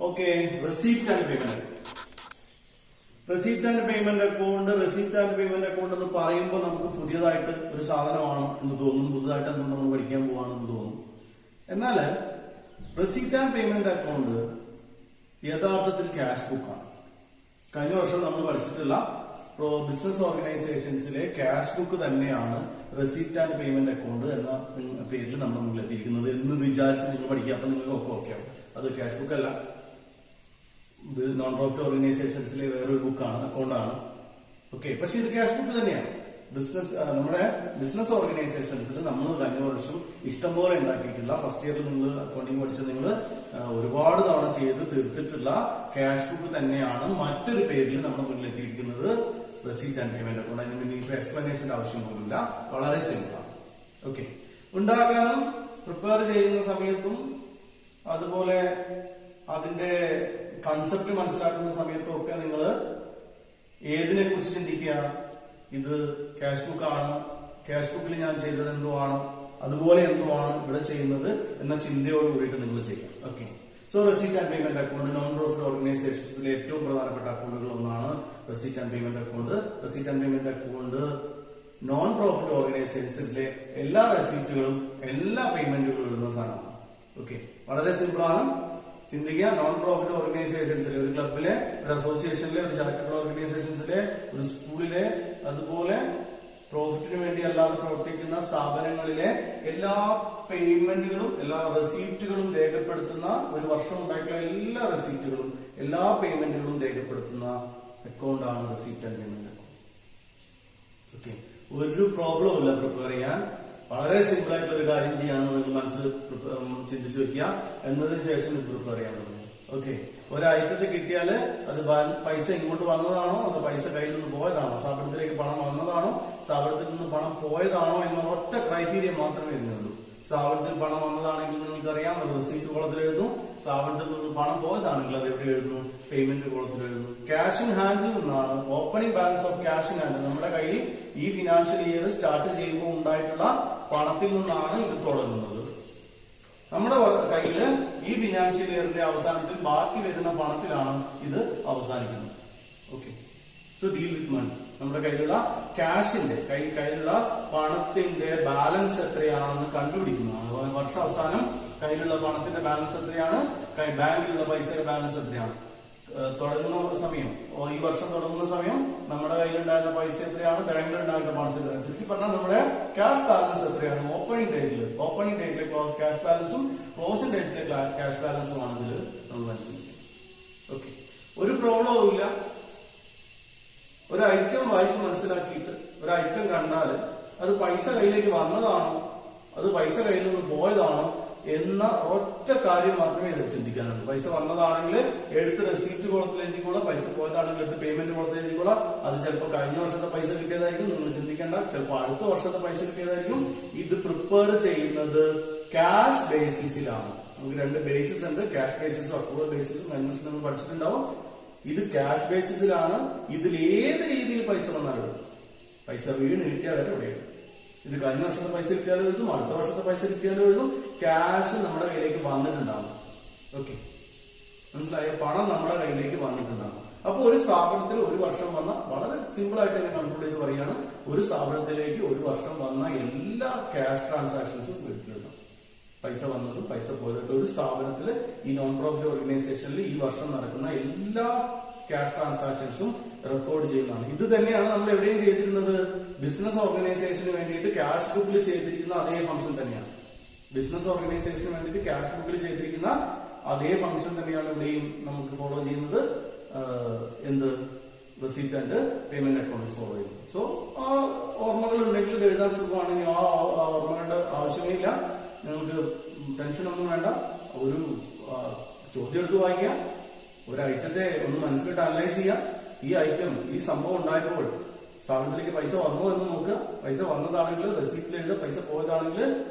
A: Okay receipt and payment account. Receipt and payment account എന്ന് പറയുമ്പോൾ നമുക്ക് പുതിയതായിട്ട് ഒരു സാധനമാണ് എന്ന് തോന്നും, പുതുതായിട്ട് എന്തോ നമ്മൾ പഠിക്കാൻ പോവാണെന്ന് തോന്നും. എന്നാൽ റെസീപ്റ്റ് ആൻഡ് പേയ്മെന്റ് അക്കൗണ്ട് യഥാർത്ഥത്തിൽ ക്യാഷ് ബുക്കാണ്. കഴിഞ്ഞ വർഷം നമ്മൾ പഠിച്ചിട്ടുള്ള ബിസിനസ് ഓർഗനൈസേഷൻസിലെ ക്യാഷ് ബുക്ക് തന്നെയാണ് റെസീപ്റ്റ് ആൻഡ് പേയ്മെന്റ് അക്കൗണ്ട് എന്ന പേരിൽ നമ്മൾ മുന്നിലെത്തിയിരിക്കുന്നത് എന്ന് വിചാരിച്ച് നിങ്ങൾ പഠിക്കുക. അപ്പൊ നിങ്ങൾക്ക് ഓക്കെ ആവും. അത് ക്യാഷ് ബുക്ക് അല്ല, നോൺ പ്രോഫിറ്റ് ഓർഗനൈസേഷൻസിലെ വേറൊരു ബുക്കാണ്, അക്കൗണ്ടാണ്. ഓക്കെ, പക്ഷെ ഇത് ക്യാഷ് ബുക്ക് തന്നെയാണ്. നമ്മുടെ ബിസിനസ് ഓർഗനൈസേഷൻസിൽ നമ്മൾ കഴിഞ്ഞ വർഷം ഇഷ്ടംപോലെ ഉണ്ടാക്കിയിട്ടുള്ള, ഫസ്റ്റ് ഇയറിൽ നിങ്ങൾ അക്കൗണ്ടിങ് പഠിച്ച നിങ്ങൾ ഒരുപാട് തവണ ചെയ്ത് തീർത്തിട്ടുള്ള ക്യാഷ് ബുക്ക് തന്നെയാണ് മറ്റൊരു പേരിൽ നമ്മുടെ മുന്നിലെത്തിയിരിക്കുന്നത് റെസീപ്റ്റ് ആൻഡ് പേയ്മെന്റ് അക്കൗണ്ട്. അതിന് മുന്നിൽ ഇപ്പൊ എക്സ്പ്ലനേഷന്റെ ആവശ്യം പോലില്ല, വളരെ സിമ്പിളാണ്. ഓക്കെ, ഉണ്ടാക്കാനും പ്രിപ്പയർ ചെയ്യുന്ന സമയത്തും അതുപോലെ അതിന്റെ കൺസെപ്റ്റ് മനസ്സിലാക്കുന്ന സമയത്തും ഒക്കെ നിങ്ങൾ ഏതിനെ കുറിച്ച് ചിന്തിക്കുക? ഇത് ക്യാഷ് ബുക്ക് ആണ്, ക്യാഷ് ബുക്കിൽ ഞാൻ ചെയ്തത് എന്തോ ആണ്, അതുപോലെ എന്തോ ആണ് ഇവിടെ ചെയ്യുന്നത് എന്ന ചിന്തയോട് കൂടിയിട്ട് നിങ്ങൾ ചെയ്യാം. Okay, so receipt and payment account non profit ഓർഗനൈസേഷൻസിലെ ഏറ്റവും പ്രധാനപ്പെട്ട അക്കൗണ്ടുകൾ ഒന്നാണ് receipt and payment account. Receipt and payment account non profit ഓർഗനൈസേഷൻസിലെ എല്ലാ റെസീപ്റ്റുകളും എല്ലാ പേയ്മെന്റുകളും ഇടുന്ന സാധനമാണ്. ഓക്കെ, വളരെ സിമ്പിൾ ആണ്. ചിന്തിക്കുക, നോൺ പ്രോഫിറ്റ് ഓർഗനൈസേഷൻസിലെ, ഒരു ക്ലബിലെ, ഒരു അസോസിയേഷനിലെ, ഒരു ചാരിറ്റബിൾ ഓർഗനൈസേഷൻസിലെ, ഒരു സ്കൂളിലെ, അതുപോലെ പ്രോഫിറ്റിന് വേണ്ടി അല്ലാതെ പ്രവർത്തിക്കുന്ന സ്ഥാപനങ്ങളിലെ എല്ലാ പേയ്മെന്റുകളും എല്ലാ റെസീപ്റ്റുകളും രേഖപ്പെടുത്തുന്ന, ഒരു വർഷം ഉണ്ടായിട്ടുള്ള എല്ലാ റെസീപ്റ്റുകളും എല്ലാ പേയ്മെന്റുകളും രേഖപ്പെടുത്തുന്ന അക്കൗണ്ടാണ് receipt and payment account. Okay, ഒരു പ്രോബ്ലം ഇല്ല പ്രിപ്പയർ ചെയ്യാൻ. വളരെ സിമ്പിൾ ആയിട്ടുള്ള ഒരു കാര്യം ചെയ്യാമെന്ന് നിങ്ങൾ മനസ്സിൽ ചിന്തിച്ചു വെക്കുക. എന്നതിന് ശേഷം ഇത് പ്രിപ്പയർ ചെയ്യാൻ തുടങ്ങും. ഓക്കെ, ഒരു ഐറ്റത്തെ കിട്ടിയാൽ അത് പൈസ ഇങ്ങോട്ട് വന്നതാണോ അതോ പൈസ കയ്യിൽ നിന്ന് പോയതാണോ, സ്ഥാപനത്തിലേക്ക് പണം വന്നതാണോ സ്ഥാപനത്തിൽ നിന്ന് പണം പോയതാണോ എന്ന ഒറ്റ ക്രൈറ്റീരിയ മാത്രമേ ഇതിനുള്ളൂ. സ്ഥാപനത്തിൽ പണം വന്നതാണെങ്കിൽ നിങ്ങൾക്കറിയാം, അത് റെസീപ്റ്റ് കോളത്തിൽ എഴുതുന്നു. സ്ഥാപനത്തിൽ നിന്ന് പണം പോയതാണെങ്കിൽ അത് എവിടെ എഴുതുന്നു? പേയ്മെന്റ് കോളത്തിൽ എഴുതുന്നു. ക്യാഷ് ഇൻ ഹാൻഡിൽ നിന്നാണ് opening balance of cash in hand. നമ്മുടെ കയ്യിൽ ഈ ഫിനാൻഷ്യൽ ഇയർ സ്റ്റാർട്ട് ചെയ്യുമ്പോൾ ഉണ്ടായിട്ടുള്ള പണത്തിൽ നിന്നാണ് ഇത് തുടങ്ങുന്നത്. നമ്മുടെ കയ്യില് ഈ ഫിനാൻഷ്യൽ ഇയറിന്റെ അവസാനത്തിൽ ബാക്കി വരുന്ന പണത്തിലാണ് ഇത് അവസാനിക്കുന്നത്. ഓക്കെ, സോ ഡീൽ വിത്ത് മണി. നമ്മുടെ കയ്യിലുള്ള ക്യാഷിന്റെ കയ്യിലുള്ള പണത്തിന്റെ ബാലൻസ് എത്രയാണെന്ന് കണ്ടുപിടിക്കുന്നതാണ്. വർഷാവസാനം കയ്യിലുള്ള പണത്തിന്റെ ബാലൻസ് എത്രയാണ്, ബാങ്കിലുള്ള പൈസയുടെ ബാലൻസ് എത്രയാണ്, തുടങ്ങുന്ന സമയം, ഈ വർഷം തുടങ്ങുന്ന സമയം നമ്മുടെ കയ്യിലുണ്ടായിരുന്ന പൈസ എത്രയാണ്, ബാങ്കിലുണ്ടായിരുന്ന പണം എത്രയാണ്. ചുരുക്കി പറഞ്ഞാൽ നമ്മുടെ ക്യാഷ് ബാലൻസ് എത്രയാണ് ഓപ്പണിംഗ് ഡേറ്റിലെ ക്യാഷ് ബാലൻസും ക്ലോസിംഗ് ഡേറ്റിലെ ക്യാഷ് ബാലൻസുമാണ് ഇതിൽ നമ്മൾ മനസ്സിലാക്കുന്നത്. ഓക്കെ, ഒരു പ്രോബ്ലവും ഇല്ല. ഒരു ഐറ്റം വായിച്ച് മനസ്സിലാക്കിയിട്ട് ഒരു ഐറ്റം കണ്ടാൽ അത് പൈസ കയ്യിലേക്ക് വന്നതാണോ അത് പൈസ കയ്യിൽ നിന്ന് പോയതാണോ എന്ന ഒറ്റ കാര്യം മാത്രമേ ഇതിൽ ചിന്തിക്കാനുള്ളൂ. പൈസ വന്നതാണെങ്കിൽ എടുത്ത് റെസീപ്റ്റ് കോളത്തിൽ എഴുതിക്കോളാം, പൈസ പോയതാണെങ്കിൽ എടുത്ത് പേയ്മെന്റ് കോളത്തിൽ എഴുതിക്കോളാം. അത് ചിലപ്പോൾ കഴിഞ്ഞ വർഷത്തെ പൈസ കിട്ടിയതായിരിക്കും, നിങ്ങൾ ചിന്തിക്കേണ്ട. ചിലപ്പോൾ അടുത്ത വർഷത്തെ പൈസ കിട്ടിയതായിരിക്കും. ഇത് പ്രിപ്പയർ ചെയ്യുന്നത് ക്യാഷ് ബേസിസിലാണ്. നമുക്ക് 2 ബേസിസ് ഉണ്ട്, ക്യാഷ് ബേസിസും അക്രൂവൽ ബേസിസും. അതിനെക്കുറിച്ച് നമ്മൾ പഠിച്ചിട്ടുണ്ടാവും. ഇത് ക്യാഷ് ബേസിസിലാണ്. ഇതിൽ ഏത് രീതിയിൽ പൈസ വന്നാലും പൈസ വീണ് കിട്ടിയാൽ വരെ എവിടെയാണ്. ഇത് കഴിഞ്ഞ വർഷത്തെ പൈസ കിട്ടിയാലും എഴുതും, അടുത്ത വർഷത്തെ പൈസ കിട്ടിയാലും എഴുതും. ക്യാഷ് നമ്മുടെ കയ്യിലേക്ക് വന്നിട്ടുണ്ടാകും. ഓക്കെ, മനസ്സിലായോ? പണം നമ്മുടെ കയ്യിലേക്ക് വന്നിട്ടുണ്ടാകും. അപ്പോൾ ഒരു സ്ഥാപനത്തിൽ ഒരു വർഷം വന്ന, വളരെ സിമ്പിൾ ആയിട്ട് തന്നെ കൺക്ലൂഡ് ചെയ്ത് പറയുകയാണ്, ഒരു സ്ഥാപനത്തിലേക്ക് ഒരു വർഷം വന്ന എല്ലാ ക്യാഷ് ട്രാൻസാക്ഷൻസും വീട്ടിലിടണം. പൈസ വന്നതും പൈസ പോയതും ഒരു സ്ഥാപനത്തിൽ, ഈ നോൺ പ്രോഫിറ്റ് ഓർഗനൈസേഷനിൽ ഈ വർഷം നടക്കുന്ന എല്ലാ ക്യാഷ് ട്രാൻസാക്ഷൻസും റെക്കോർഡ് ചെയ്യുന്നതാണ്. ഇത് തന്നെയാണ് നമ്മൾ എവിടെയും ചെയ്തിരുന്നത്. ബിസിനസ് ഓർഗനൈസേഷന് വേണ്ടിയിട്ട് ക്യാഷ് ബുക്കിൽ ചെയ്തിരിക്കുന്ന അതേ ഫംഗ്ഷൻ തന്നെയാണ്. ബിസിനസ് ഓർഗനൈസേഷന് വേണ്ടിയിട്ട് ക്യാഷ് ബുക്കിൽ ചെയ്തിരിക്കുന്ന അതേ ഫംഗ്ഷൻ തന്നെയാണ് ഇവിടെയും നമുക്ക് ഫോളോ ചെയ്യുന്നത്. എന്ത്? റെസിപ്റ്റ് ആൻഡ് പേയ്മെന്റ് അക്കൗണ്ടിൽ ഫോളോ ചെയ്യുന്നത്. സോ ആ ഓർമ്മകൾ ഉണ്ടെങ്കിൽ ഇത് എഴുതാൻ സുഖമാണെങ്കിൽ ആ ഓർമ്മകളുടെ ആവശ്യമേ ഇല്ല. നിങ്ങൾക്ക് ടെൻഷനൊന്നും വേണ്ട. ഒരു ചോദ്യം എടുത്ത് വായിക്കാം, ഒരു ഐറ്റത്തെ ഒന്ന് മനസ്സിലിട്ട് അനലൈസ് ചെയ്യാം. ഈ ഐറ്റം, ഈ സംഭവം ഉണ്ടായപ്പോൾ സ്ഥാപനത്തിലേക്ക് പൈസ വന്നോ എന്ന് നോക്കുക. പൈസ വന്നതാണെങ്കിൽ റെസിപ്റ്റിൽ എഴുതുക, പൈസ പോയതാണെങ്കിൽ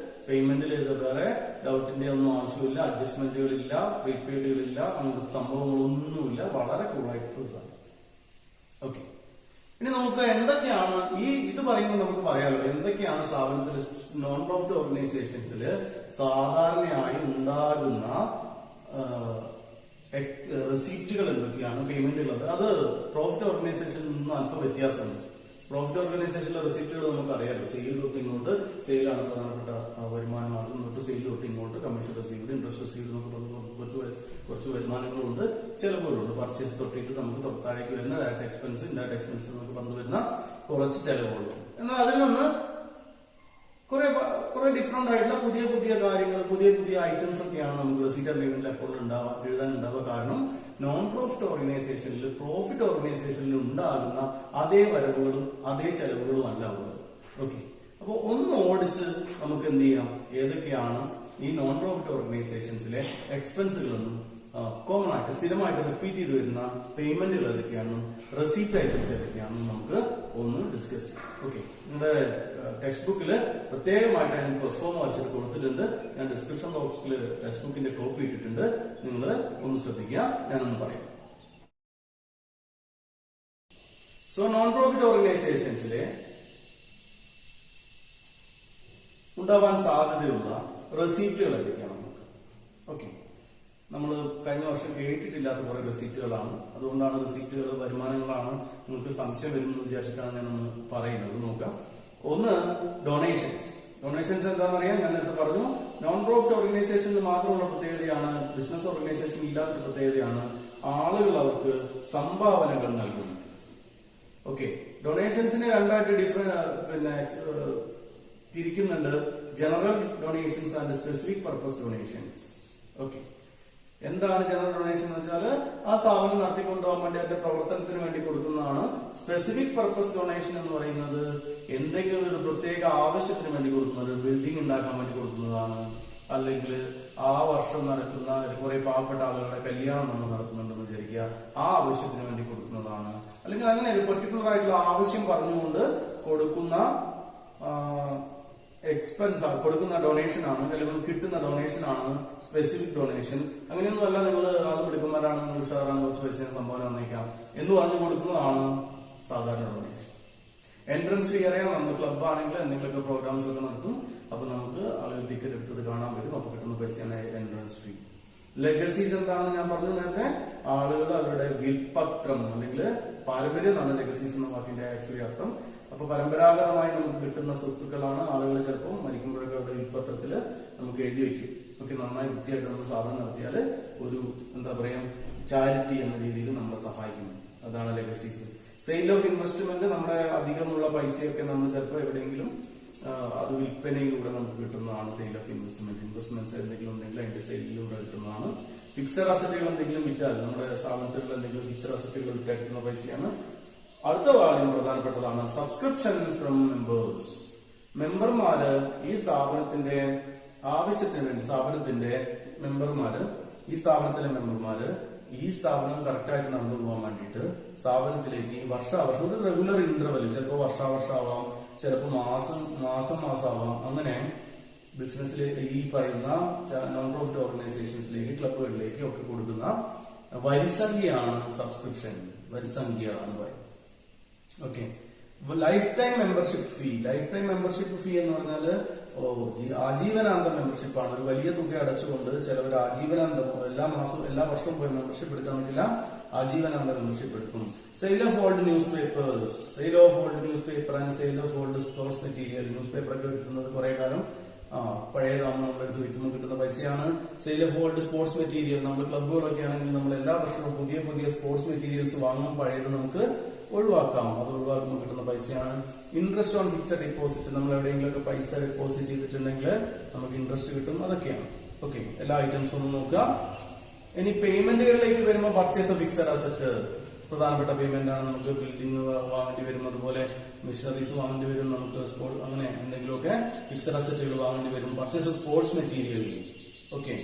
A: പേയ്മെന്റിൽ എഴുതുക. വേറെ ഡൗട്ടിന്റെ ഒന്നും ആവശ്യമില്ല, അഡ്ജസ്റ്റ്മെന്റുകളില്ല, പ്രീപെയ്ഡുകളില്ല, അങ്ങനത്തെ സംഭവങ്ങളൊന്നുമില്ല. വളരെ കൂളായിട്ടുള്ള സാധനം. ഓക്കെ, ഇനി നമുക്ക് എന്തൊക്കെയാണ് ഇത് പറയുമ്പോൾ നമുക്ക് പറയാലോ എന്തൊക്കെയാണ് സ്ഥാപനത്തിൽ നോൺ പ്രോഫിറ്റ് ഓർഗനൈസേഷൻസിൽ സാധാരണയായി ഉണ്ടാകുന്ന റെസീപ്റ്റുകൾ എന്തൊക്കെയാണ്, പേയ്മെന്റുകൾ. അത് പ്രോഫിറ്റ് ഓർഗനൈസേഷനിൽ നിന്ന് അല്പം വ്യത്യാസമുണ്ട്. പ്രോഫിറ്റ് ഓർഗനൈസേഷനിലെ റെസിപ്റ്റുകൾ നമുക്ക് അറിയാലോ. സെയിൽ തൊട്ട് ഇങ്ങോട്ട്, സെയിലാണ് പ്രധാനപ്പെട്ട വരുമാന മാർഗം. തൊട്ട് സെയിൽ തൊട്ട് ഇങ്ങോട്ട് കമ്മീഷൻ റെസീവ്ഡ്, ഇൻട്രസ്റ്റ് റെസീവ്ഡ് എന്നൊക്കെ കുറച്ച് വരുമാനങ്ങളുണ്ട്, ചെലവുകളുണ്ട്. പർച്ചേസ് തൊട്ടിട്ട് നമുക്ക് താഴേക്ക് വരുന്ന ഡയറക്ട് എക്സ്പെൻസ്, ഇൻഡയറക്ട് എക്സ്പെൻസ് എന്നൊക്കെ പറഞ്ഞു വരുന്ന കുറച്ച് ചെലവുകളുണ്ട്. എന്നാൽ അതിൽ നിന്ന് കുറെ ഡിഫറെന്റ് ആയിട്ടുള്ള പുതിയ പുതിയ കാര്യങ്ങൾ, പുതിയ പുതിയ ഐറ്റംസ് ഒക്കെയാണ് നമുക്ക് റെസിപ്റ്റ് ആൻഡ് പേയ്മെന്റ് അക്കൗണ്ടിൽ എഴുതാനുണ്ടാവുക. കാരണം നോൺ പ്രോഫിറ്റ് ഓർഗനൈസേഷനിൽ, പ്രോഫിറ്റ് ഓർഗനൈസേഷനിൽ ഉണ്ടാകുന്ന അതേ വരവുകളും അതേ ചെലവുകളും അല്ല ഉള്ളത്. ഓക്കെ, അപ്പൊ ഒന്ന് ഓടിച്ച് നമുക്ക് എന്ത് ചെയ്യാം, ഏതൊക്കെയാണ് ഈ നോൺ പ്രോഫിറ്റ് ഓർഗനൈസേഷൻസിലെ എക്സ്പെൻസുകളെന്നും കോമൺ ആയിട്ട് സ്ഥിരമായിട്ട് റിപ്പീറ്റ് ചെയ്ത് വരുന്ന പേയ്മെന്റുകൾ ഏതൊക്കെയാണെന്നും റെസിപ്റ്റ് ഐറ്റംസ് ഏതൊക്കെയാണെന്നും നമുക്ക് ഒന്ന് ഡിസ്കസ് ചെയ്യാം. ഓക്കെ, നിങ്ങളുടെ ടെക്സ്റ്റ് ബുക്കിൽ പ്രത്യേകമായിട്ട് ഞാൻ പെർഫോം വായിച്ചിട്ട് കൊടുത്തിട്ടുണ്ട്. ഞാൻ ഡിസ്ക്രിപ്ഷൻ ബോക്സിൽ ടെക്സ്റ്റ് ബുക്കിന്റെ കോപ്പി ഇട്ടിട്ടുണ്ട്. നിങ്ങൾ ഒന്ന് ശ്രദ്ധിക്കുക, ഞാനൊന്ന് പറയാം. സോ നോൺ പ്രോഫിറ്റ് ഓർഗനൈസേഷൻസിലെ ഉണ്ടാവാൻ സാധ്യതയുള്ള റെസിപ്റ്റുകൾ ഏതൊക്കെയാണ് നമുക്ക്. ഓക്കെ, നമ്മൾ കഴിഞ്ഞ വർഷം കേട്ടിട്ടില്ലാത്ത കുറെ റെസിപ്റ്റുകളാണ്. അതുകൊണ്ടാണ് റെസിപ്റ്റുകൾ വരുമാനങ്ങളാണ്, നിങ്ങൾക്ക് സംശയം വരുമെന്ന് വിചാരിച്ചിട്ടാണ് ഞാനൊന്ന് പറയുന്നത്. നോക്കാം. ഒന്ന്, ഡൊണേഷൻസ്. ഡൊണേഷൻസ് എന്താണെന്നറിയാം, ഞാൻ നേരത്തെ പറഞ്ഞു. നോൺ പ്രോഫിറ്റ് ഓർഗനൈസേഷനിൽ മാത്രമുള്ള പ്രത്യേകതയാണ്, ബിസിനസ് ഓർഗനൈസേഷൻ ഇല്ലാത്തൊരു പ്രത്യേകതയാണ്. ആളുകൾ അവർക്ക് സംഭാവനകൾ നൽകുന്നു. ഓക്കെ, ഡൊണേഷൻസിനെ രണ്ടായിട്ട് തിരിക്കുന്നുണ്ട്. General donations and specific purpose donations. Okay, എന്താണ് ജനറൽ ഡൊണേഷൻ എന്ന് വെച്ചാൽ ആ സ്ഥാപനം നടത്തിക്കൊണ്ടുപോകാൻ വേണ്ടി അതിന്റെ പ്രവർത്തനത്തിന് വേണ്ടി കൊടുക്കുന്നതാണ്. സ്പെസിഫിക് പർപ്പസ് ഡൊണേഷൻ എന്ന് പറയുന്നത് എന്തെങ്കിലും ഒരു പ്രത്യേക ആവശ്യത്തിന് വേണ്ടി കൊടുക്കുന്നത്, ബിൽഡിംഗ് ഉണ്ടാക്കാൻ വേണ്ടി കൊടുക്കുന്നതാണ്. അല്ലെങ്കിൽ ആ വർഷം നടക്കുന്ന കുറെ പാവപ്പെട്ട ആളുകളുടെ കല്യാണം നമ്മൾ നടത്തുന്നുണ്ടെന്ന് വിചാരിക്കുക, ആ ആവശ്യത്തിന് വേണ്ടി കൊടുക്കുന്നതാണ്. അല്ലെങ്കിൽ അങ്ങനെ ഒരു പെർട്ടിക്കുലർ ആയിട്ടുള്ള ആവശ്യം പറഞ്ഞുകൊണ്ട് കൊടുക്കുന്ന എക്സ്പെൻസ് കൊടുക്കുന്ന ഡൊണേഷൻ ആണ്, അല്ലെങ്കിൽ കിട്ടുന്ന ഡൊണേഷൻ ആണ് സ്പെസിഫിക് ഡൊണേഷൻ. അങ്ങനെയൊന്നും അല്ല നിങ്ങൾ ആൾ മിടുക്കന്മാരാണ്, നിങ്ങൾ ഉഷാറാണ്, കുറച്ച് പൈസ സംഭാവന വന്നേക്കാം എന്ന് പറഞ്ഞു കൊടുക്കുന്നതാണ് സാധാരണ ഡൊണേഷൻ. എൻട്രൻസ് ഫീ അറിയാം, നമ്മൾ ക്ലബ് ആണെങ്കിൽ എന്തെങ്കിലുമൊക്കെ പ്രോഗ്രാംസ് ഒക്കെ നടത്തും. അപ്പൊ നമുക്ക് ആളുകൾ ടിക്കറ്റ് എടുത്തത് കാണാൻ വരും, അപ്പൊ കിട്ടുന്ന പൈസയാണ് എൻട്രൻസ് ഫീ. ലെഗസീസ് എന്താണെന്ന് ഞാൻ പറഞ്ഞു നേരത്തെ. ആളുകൾ അവരുടെ വിൽപത്രം അല്ലെങ്കിൽ പാരമ്പര്യം എന്നാണ് ലെഗസീസ് എന്ന വാക്കിന്റെ ആക്ച്വലി അർത്ഥം. അപ്പൊ പരമ്പരാഗതമായി നമുക്ക് കിട്ടുന്ന സ്വത്തുക്കളാണ് ആളുകൾ ചിലപ്പോൾ മരിക്കുമ്പോഴൊക്കെ അവരുടെ വിൽപത്രത്തില് നമുക്ക് എഴുതി വയ്ക്കും. ഒക്കെ നന്നായി വൃത്തിയായിട്ട് നമ്മൾ സാധനം നടത്തിയാൽ ഒരു എന്താ പറയാ ചാരിറ്റി എന്ന രീതിയിൽ നമ്മളെ സഹായിക്കുന്നു. അതാണ് ലെഗസീസ്. സെയിൽ ഓഫ് ഇൻവെസ്റ്റ്മെന്റ്, നമ്മുടെ അധികമുള്ള പൈസയൊക്കെ നമ്മൾ ചിലപ്പോൾ എവിടെയെങ്കിലും അത് വിൽപ്പനയിലൂടെ നമുക്ക് കിട്ടുന്നതാണ് സെയിൽ ഓഫ് ഇൻവെസ്റ്റ്മെന്റ്. ഇൻവെസ്റ്റ്മെന്റ്സ് എന്തെങ്കിലും ഉണ്ടെങ്കിൽ അതിന്റെ സെയിലിലൂടെ കിട്ടുന്നതാണ്. ഫിക്സഡ് അസറ്റുകൾ എന്തെങ്കിലും വിറ്റാൽ, നമ്മുടെ സ്ഥാപനത്തിലുള്ള എന്തെങ്കിലും ഫിക്സഡ് അസറ്റുകൾ വിറ്റാൽ കിട്ടുന്ന പൈസയാണ്. അടുത്ത കാര്യം പ്രധാനപ്പെട്ടതാണ് സബ്സ്ക്രിപ്ഷൻ ഫ്രം മെമ്പേഴ്സ്. മെമ്പർമാര് ഈ സ്ഥാപനത്തിന്റെ ആവശ്യത്തിന് വേണ്ടി, സ്ഥാപനത്തിലെ മെമ്പർമാര് ഈ സ്ഥാപനം കറക്റ്റായിട്ട് നടന്നു പോകാൻ വേണ്ടിയിട്ട് സ്ഥാപനത്തിലേക്ക് വർഷാവർഷം ഒരു റെഗുലർ ഇന്റർവെൽ, ചിലപ്പോൾ വർഷാവർഷമാവാം, ചിലപ്പോൾ മാസം ആവാം. അങ്ങനെ ബിസിനസ്സിലെ ഈ പറയുന്ന നോൺ പ്രോഫിറ്റ് ഓർഗനൈസേഷൻസിലേക്ക്, ക്ലബുകളിലേക്ക് ഒക്കെ കൊടുക്കുന്ന വരിസംഖ്യയാണ് സബ്സ്ക്രിപ്ഷൻ. വരിസംഖ്യ എന്ന് പറയും. ഓക്കെ, ലൈഫ് ടൈം മെമ്പർഷിപ്പ് ഫീ. ലൈഫ് ടൈം മെമ്പർഷിപ്പ് ഫീ എന്ന് പറഞ്ഞാൽ ആജീവനാന്ത മെമ്പർഷിപ്പ് ആണ്. ഒരു വലിയ തുക അടച്ചുകൊണ്ട് ചിലവർ ആജീവനാന്തം എല്ലാ മാസവും എല്ലാ വർഷവും പോയി മെമ്പർഷിപ്പ് എടുക്കാൻ പറ്റില്ല, ആജീവനാന്ത മെമ്പർഷിപ്പ് എടുക്കും. Sale of old news papers, sale of old news paper and sale of old sports material. News paper ഒക്കെ എടുക്കുന്നത് കുറെ കാലം പഴയതാകുമ്പോൾ നമ്മൾ എടുത്ത് വിൽക്കുമ്പോൾ കിട്ടുന്ന പൈസയാണ്. Sale of old sports material, നമ്മൾ ക്ലബ്ബുകളൊക്കെ ആണെങ്കിൽ നമ്മൾ എല്ലാ വർഷവും പുതിയ പുതിയ സ്പോർട്സ് മെറ്റീരിയൽസ് വാങ്ങും, പഴയത് നമുക്ക് ഒഴിവാക്കാം, അത് ഒഴിവാക്കുമ്പോൾ കിട്ടുന്ന പൈസയാണ്. ഇൻട്രസ്റ്റ് ഓൺ ഫിക്സഡ് ഡിപ്പോസിറ്റ്, നമ്മൾ എവിടെയെങ്കിലുമൊക്കെ പൈസ ഡെപ്പോസിറ്റ് ചെയ്തിട്ടുണ്ടെങ്കിൽ നമുക്ക് ഇൻട്രസ്റ്റ് കിട്ടും, അതൊക്കെയാണ്. ഓക്കെ, എല്ലാ ഐറ്റംസും ഒന്ന് നോക്കുക. ഇനി പേയ്മെന്റുകളിലേക്ക് വരുമ്പോൾ പർച്ചേസ് ഓഫ് ഫിക്സഡ് അസറ്റ് പ്രധാനപ്പെട്ട പേയ്മെന്റ് ആണ്. നമുക്ക് ബിൽഡിംഗ് വാങ്ങേണ്ടി വരും, അതുപോലെ മെഷീനറീസ് വാങ്ങേണ്ടി വരും, നമുക്ക് അങ്ങനെ എന്തെങ്കിലുമൊക്കെ ഫിക്സഡ് അസറ്റുകൾ വാങ്ങേണ്ടി വരും. Purchase of sports material, okay,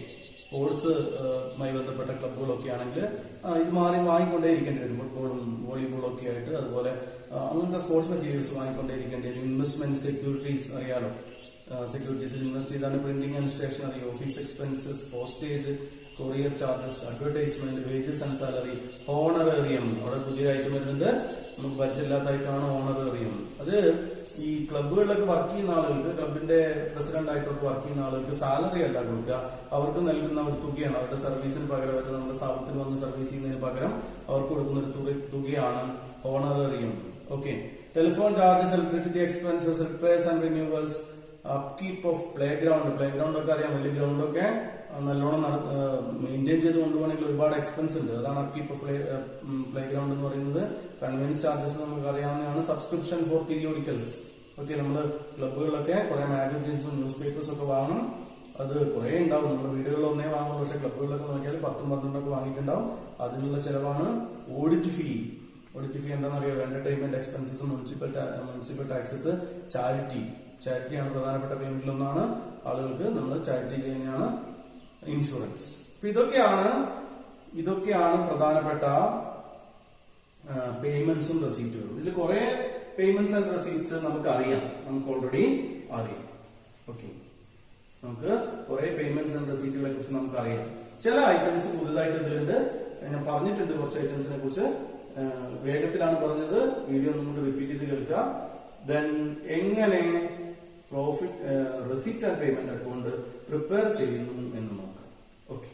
A: സ്പോർട്സുമായി ബന്ധപ്പെട്ട ക്ലബ്ബുകളൊക്കെ ആണെങ്കിൽ ഇത് മാറി വാങ്ങിക്കൊണ്ടേ ഇരിക്കേണ്ടി വരും. ഫുട്ബോളും വോളിബോളും ഒക്കെ ആയിട്ട് അതുപോലെ അങ്ങനത്തെ സ്പോർട്സ് മെറ്റീരിയൽസ് വാങ്ങിക്കൊണ്ടേ ഇരിക്കേണ്ടി വരും. ഇൻവെസ്റ്റ്മെന്റ് സെക്യൂരിറ്റീസ് അറിയാലോ, സെക്യൂരിറ്റീസിൽ ഇൻവെസ്റ്റ് ചെയ്താണ്. Printing and stationery, office expenses, postage, courier charges, advertisement, wages and salary, honorarium. അവിടെ പുതിയ ഐറ്റം വരുന്നുണ്ട്, നമുക്ക് പരിചയമില്ലാത്തതായിട്ടാണ് ഓണറേറിയം. അത് ഈ ക്ലബ്ബുകളിലൊക്കെ വർക്ക് ചെയ്യുന്ന ആളുകൾക്ക്, ക്ലബിന്റെ പ്രസിഡന്റ് ആയിട്ടൊക്കെ വർക്ക് ചെയ്യുന്ന ആളുകൾക്ക് സാലറി അല്ല കൊടുക്കുക, അവർക്ക് നൽകുന്ന ഒരു തുകയാണ്. അവരുടെ സർവീസിന് പകരമായിട്ട് നമ്മുടെ സ്ഥാപനത്തിൽ വന്ന് സർവീസ് ചെയ്യുന്നതിന് പകരം അവർക്ക് കൊടുക്കുന്ന ഒരു തുകയാണ് honorarium. Okay, telephone charges, electricity expenses, repairs and renewals, upkeep of playground. Playground ഒക്കെ അറിയാം, വലിയ ഗ്രൗണ്ടൊക്കെ നല്ലോണം മെയിൻറ്റെയിൻ ചെയ്ത് കൊണ്ടുപോകണമെങ്കിൽ ഒരുപാട് എക്സ്പെൻസ് ഉണ്ട്, അതാണ് അപ്കീപ്പ് ഓഫ് പ്ലേ ഗ്രൗണ്ട് എന്ന് പറയുന്നത്. കൺവീനിയൻസ് ചാർജസ് നമുക്ക് അറിയാവുന്നതാണ്. സബ്സ്ക്രിപ്ഷൻ ഫോർ പീരിയോഡിക്കൽസ്, ഓക്കെ, നമ്മൾ ക്ലബ്ബുകളിലൊക്കെ കുറെ മാഗസീൻസും ന്യൂസ് പേപ്പേഴ്സ് ഒക്കെ വാങ്ങണം, അത് കുറെ ഉണ്ടാവും. നമ്മുടെ വീടുകളിൽ ഒന്നേ വാങ്ങുള്ളൂ, പക്ഷെ ക്ലബ്ബുകളിലൊക്കെ നോക്കിയാൽ 10-12 വാങ്ങിയിട്ടുണ്ടാവും. അതിനുള്ള ചെലവാണ് ഓഡിറ്റ് ഫീ. ഓഡിറ്റ് ഫീ എന്താണെന്ന് അറിയാം, എന്റർടൈൻമെന്റ് എക്സ്പെൻസസ്, മുനിസിപ്പൽ ടാക്സസ്, ചാരിറ്റിയാണ് പ്രധാനപ്പെട്ട പേയ്മെന്റിലൊന്നാണ്. ആളുകൾക്ക് നമ്മൾ ചാരിറ്റി ചെയ്യുന്നതാണ് ഇൻഷുറൻസ്. അപ്പൊ ഇതൊക്കെയാണ് പ്രധാനപ്പെട്ട പേയ്മെന്റ്സും റെസീറ്റുകളും. ഇതിൽ കുറെ പേയ്മെന്റ്സ് ആൻഡ് റെസീറ്റ്സ് നമുക്ക് അറിയാം, നമുക്ക് ഓൾറെഡി അറിയാം. ഓക്കെ, നമുക്ക് കുറെ പേയ്മെന്റ്സ് ആൻഡ് റെസീറ്റുകളെ കുറിച്ച് നമുക്ക് അറിയാം. ചില ഐറ്റംസ് പുതുതായിട്ട് ഇതിലുണ്ട്, ഞാൻ പറഞ്ഞിട്ടുണ്ട് കുറച്ച് ഐറ്റംസിനെ കുറിച്ച്, വേഗത്തിലാണ് പറഞ്ഞത്, വീഡിയോ ഒന്നും റിപ്പീറ്റ് ചെയ്ത് കേൾക്കുക. ദെൻ എങ്ങനെ profit receipt and payment account prepare ചെയ്യുന്നു എന്ന് നോക്കാം. ഓക്കെ,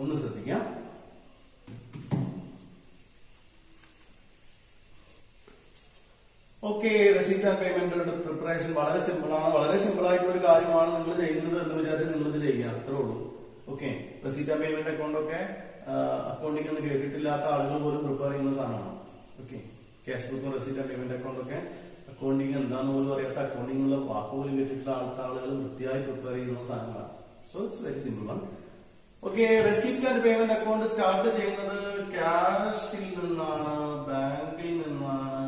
A: ഒന്ന് ശ്രദ്ധിക്കാം. Okay, receipt and payment preparation വളരെ സിമ്പിൾ ആണ്. വളരെ സിമ്പിൾ ആയിട്ടുള്ള ഒരു കാര്യമാണ് നിങ്ങൾ ചെയ്യുന്നത് എന്ന് വിചാരിച്ച് നിങ്ങളിത് ചെയ്യുക, അത്രേ ഉള്ളൂ. Okay, receipt and payment account ഒക്കെ അക്കൗണ്ടിംഗ് എന്ന് കേട്ടിട്ടില്ലാത്ത ആളുകൾ പോലും പ്രിപ്പയർ ചെയ്യുന്ന സാധനമാണ്. ഓക്കെ, ക്യാഷ് ബുക്കും റെസീറ്റ് ആൻഡ് പേയ്മെന്റ് അക്കൗണ്ട് ഒക്കെ അക്കൗണ്ടിങ് എന്താന്ന് പോലും അറിയാത്ത, അക്കൗണ്ടിംഗ് എന്നുള്ള വാക്ക് പോലും കേട്ടിട്ടുള്ള ആളുകൾ വൃത്തിയായി പ്രിപ്പയർ ചെയ്യുന്ന സാധനങ്ങളാണ്. സോ ഇറ്റ്സ് വെരി സിമ്പിൾ ആണ്. Okay, receipt and payment account start ചെയ്യുന്നത് ക്യാഷിൽ നിന്നാണ്, ബാങ്കിൽ നിന്നാണ്.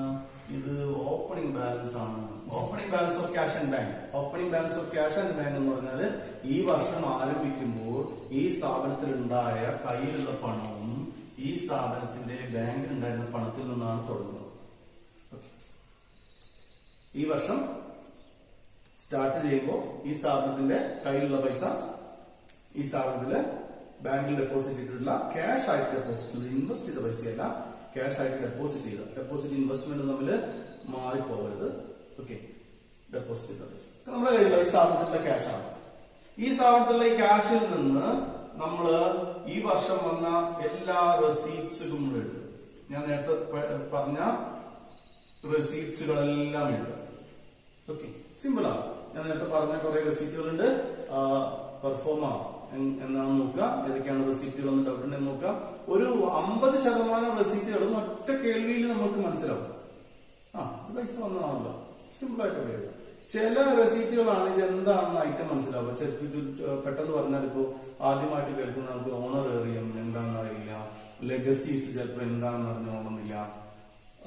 A: ഇത് ഓപ്പണിംഗ് ബാലൻസ് ആണ്, opening balance of cash and bank. Opening balance of cash and bank എന്ന് പറഞ്ഞാൽ ഈ വർഷം ആരംഭിക്കുമ്പോൾ ഈ സ്ഥാപനത്തിൽ ഉണ്ടായ കയ്യിലുള്ള പണവും ഈ സ്ഥാപനത്തിന്റെ ബാങ്കിൽ ഉണ്ടായിരുന്ന പണത്തിൽ നിന്നാണ് തുടങ്ങുന്നത്. ഈ വർഷം സ്റ്റാർട്ട് ചെയ്യുമ്പോൾ ഈ സ്ഥാപനത്തിന്റെ കയ്യിലുള്ള പൈസ ഈ സ്ഥാപനത്തില് ബാങ്കിൽ ഡെപ്പോസിറ്റ് ചെയ്തിട്ടുള്ള ക്യാഷ് ആയിട്ട് ഡെപ്പോസിറ്റ് ചെയ്ത്, ഇൻവെസ്റ്റ് ചെയ്ത പൈസയല്ല, ക്യാഷ് ആയിട്ട് ഡെപ്പോസിറ്റ് ചെയ്ത, ഡെപ്പോസിറ്റ് ഇൻവെസ്റ്റ്മെന്റ് തമ്മിൽ മാറിപ്പോകരുത്. ഓക്കെ, ഡെപ്പോസിറ്റ് ചെയ്ത പൈസ നമ്മുടെ കയ്യിലുള്ള ഈ സ്ഥാപനത്തിലുള്ള ക്യാഷ് ആണ്. ഈ സ്ഥാപനത്തിലുള്ള ഈ ക്യാഷിൽ നിന്ന് നമ്മൾ ഈ വർഷം വന്ന എല്ലാ റെസീപ്റ്റ്സുകളും എഴുതും. ഞാൻ നേരത്തെ പറഞ്ഞ റെസീപ്റ്റ്സുകളെല്ലാം എഴുതുക. ഓക്കെ, സിമ്പിളാണ്. ഞാൻ നേരത്തെ പറഞ്ഞ കുറെ റെസീറ്റുകളുണ്ട്, പെർഫോമ എന്നാണ് നോക്കുക, ഏതൊക്കെയാണ് റെസീറ്റുകൾ എന്ന് ഡൗട്ട് ഉണ്ടെന്ന് നോക്കുക. ഒരു 50% റെസീറ്റുകളും ഒറ്റ കേൾവിയിൽ നമുക്ക് മനസ്സിലാവും. ഇത് പൈസ വന്നതാണല്ലോ, സിമ്പിൾ ആയിട്ട് പറയുക. ചില റെസീറ്റുകളാണ് ഇത് എന്താണെന്ന് ഐറ്റം മനസ്സിലാവുക. പെട്ടെന്ന് പറഞ്ഞാൽ ഇപ്പോ ആദ്യമായിട്ട് കേൾക്കുന്ന നമുക്ക് ഓണറേറിയം എന്താണെന്ന് അറിയില്ല, ലെഗസീസ് ചിലപ്പോൾ എന്താണെന്ന് അറിഞ്ഞോണമെന്നില്ല.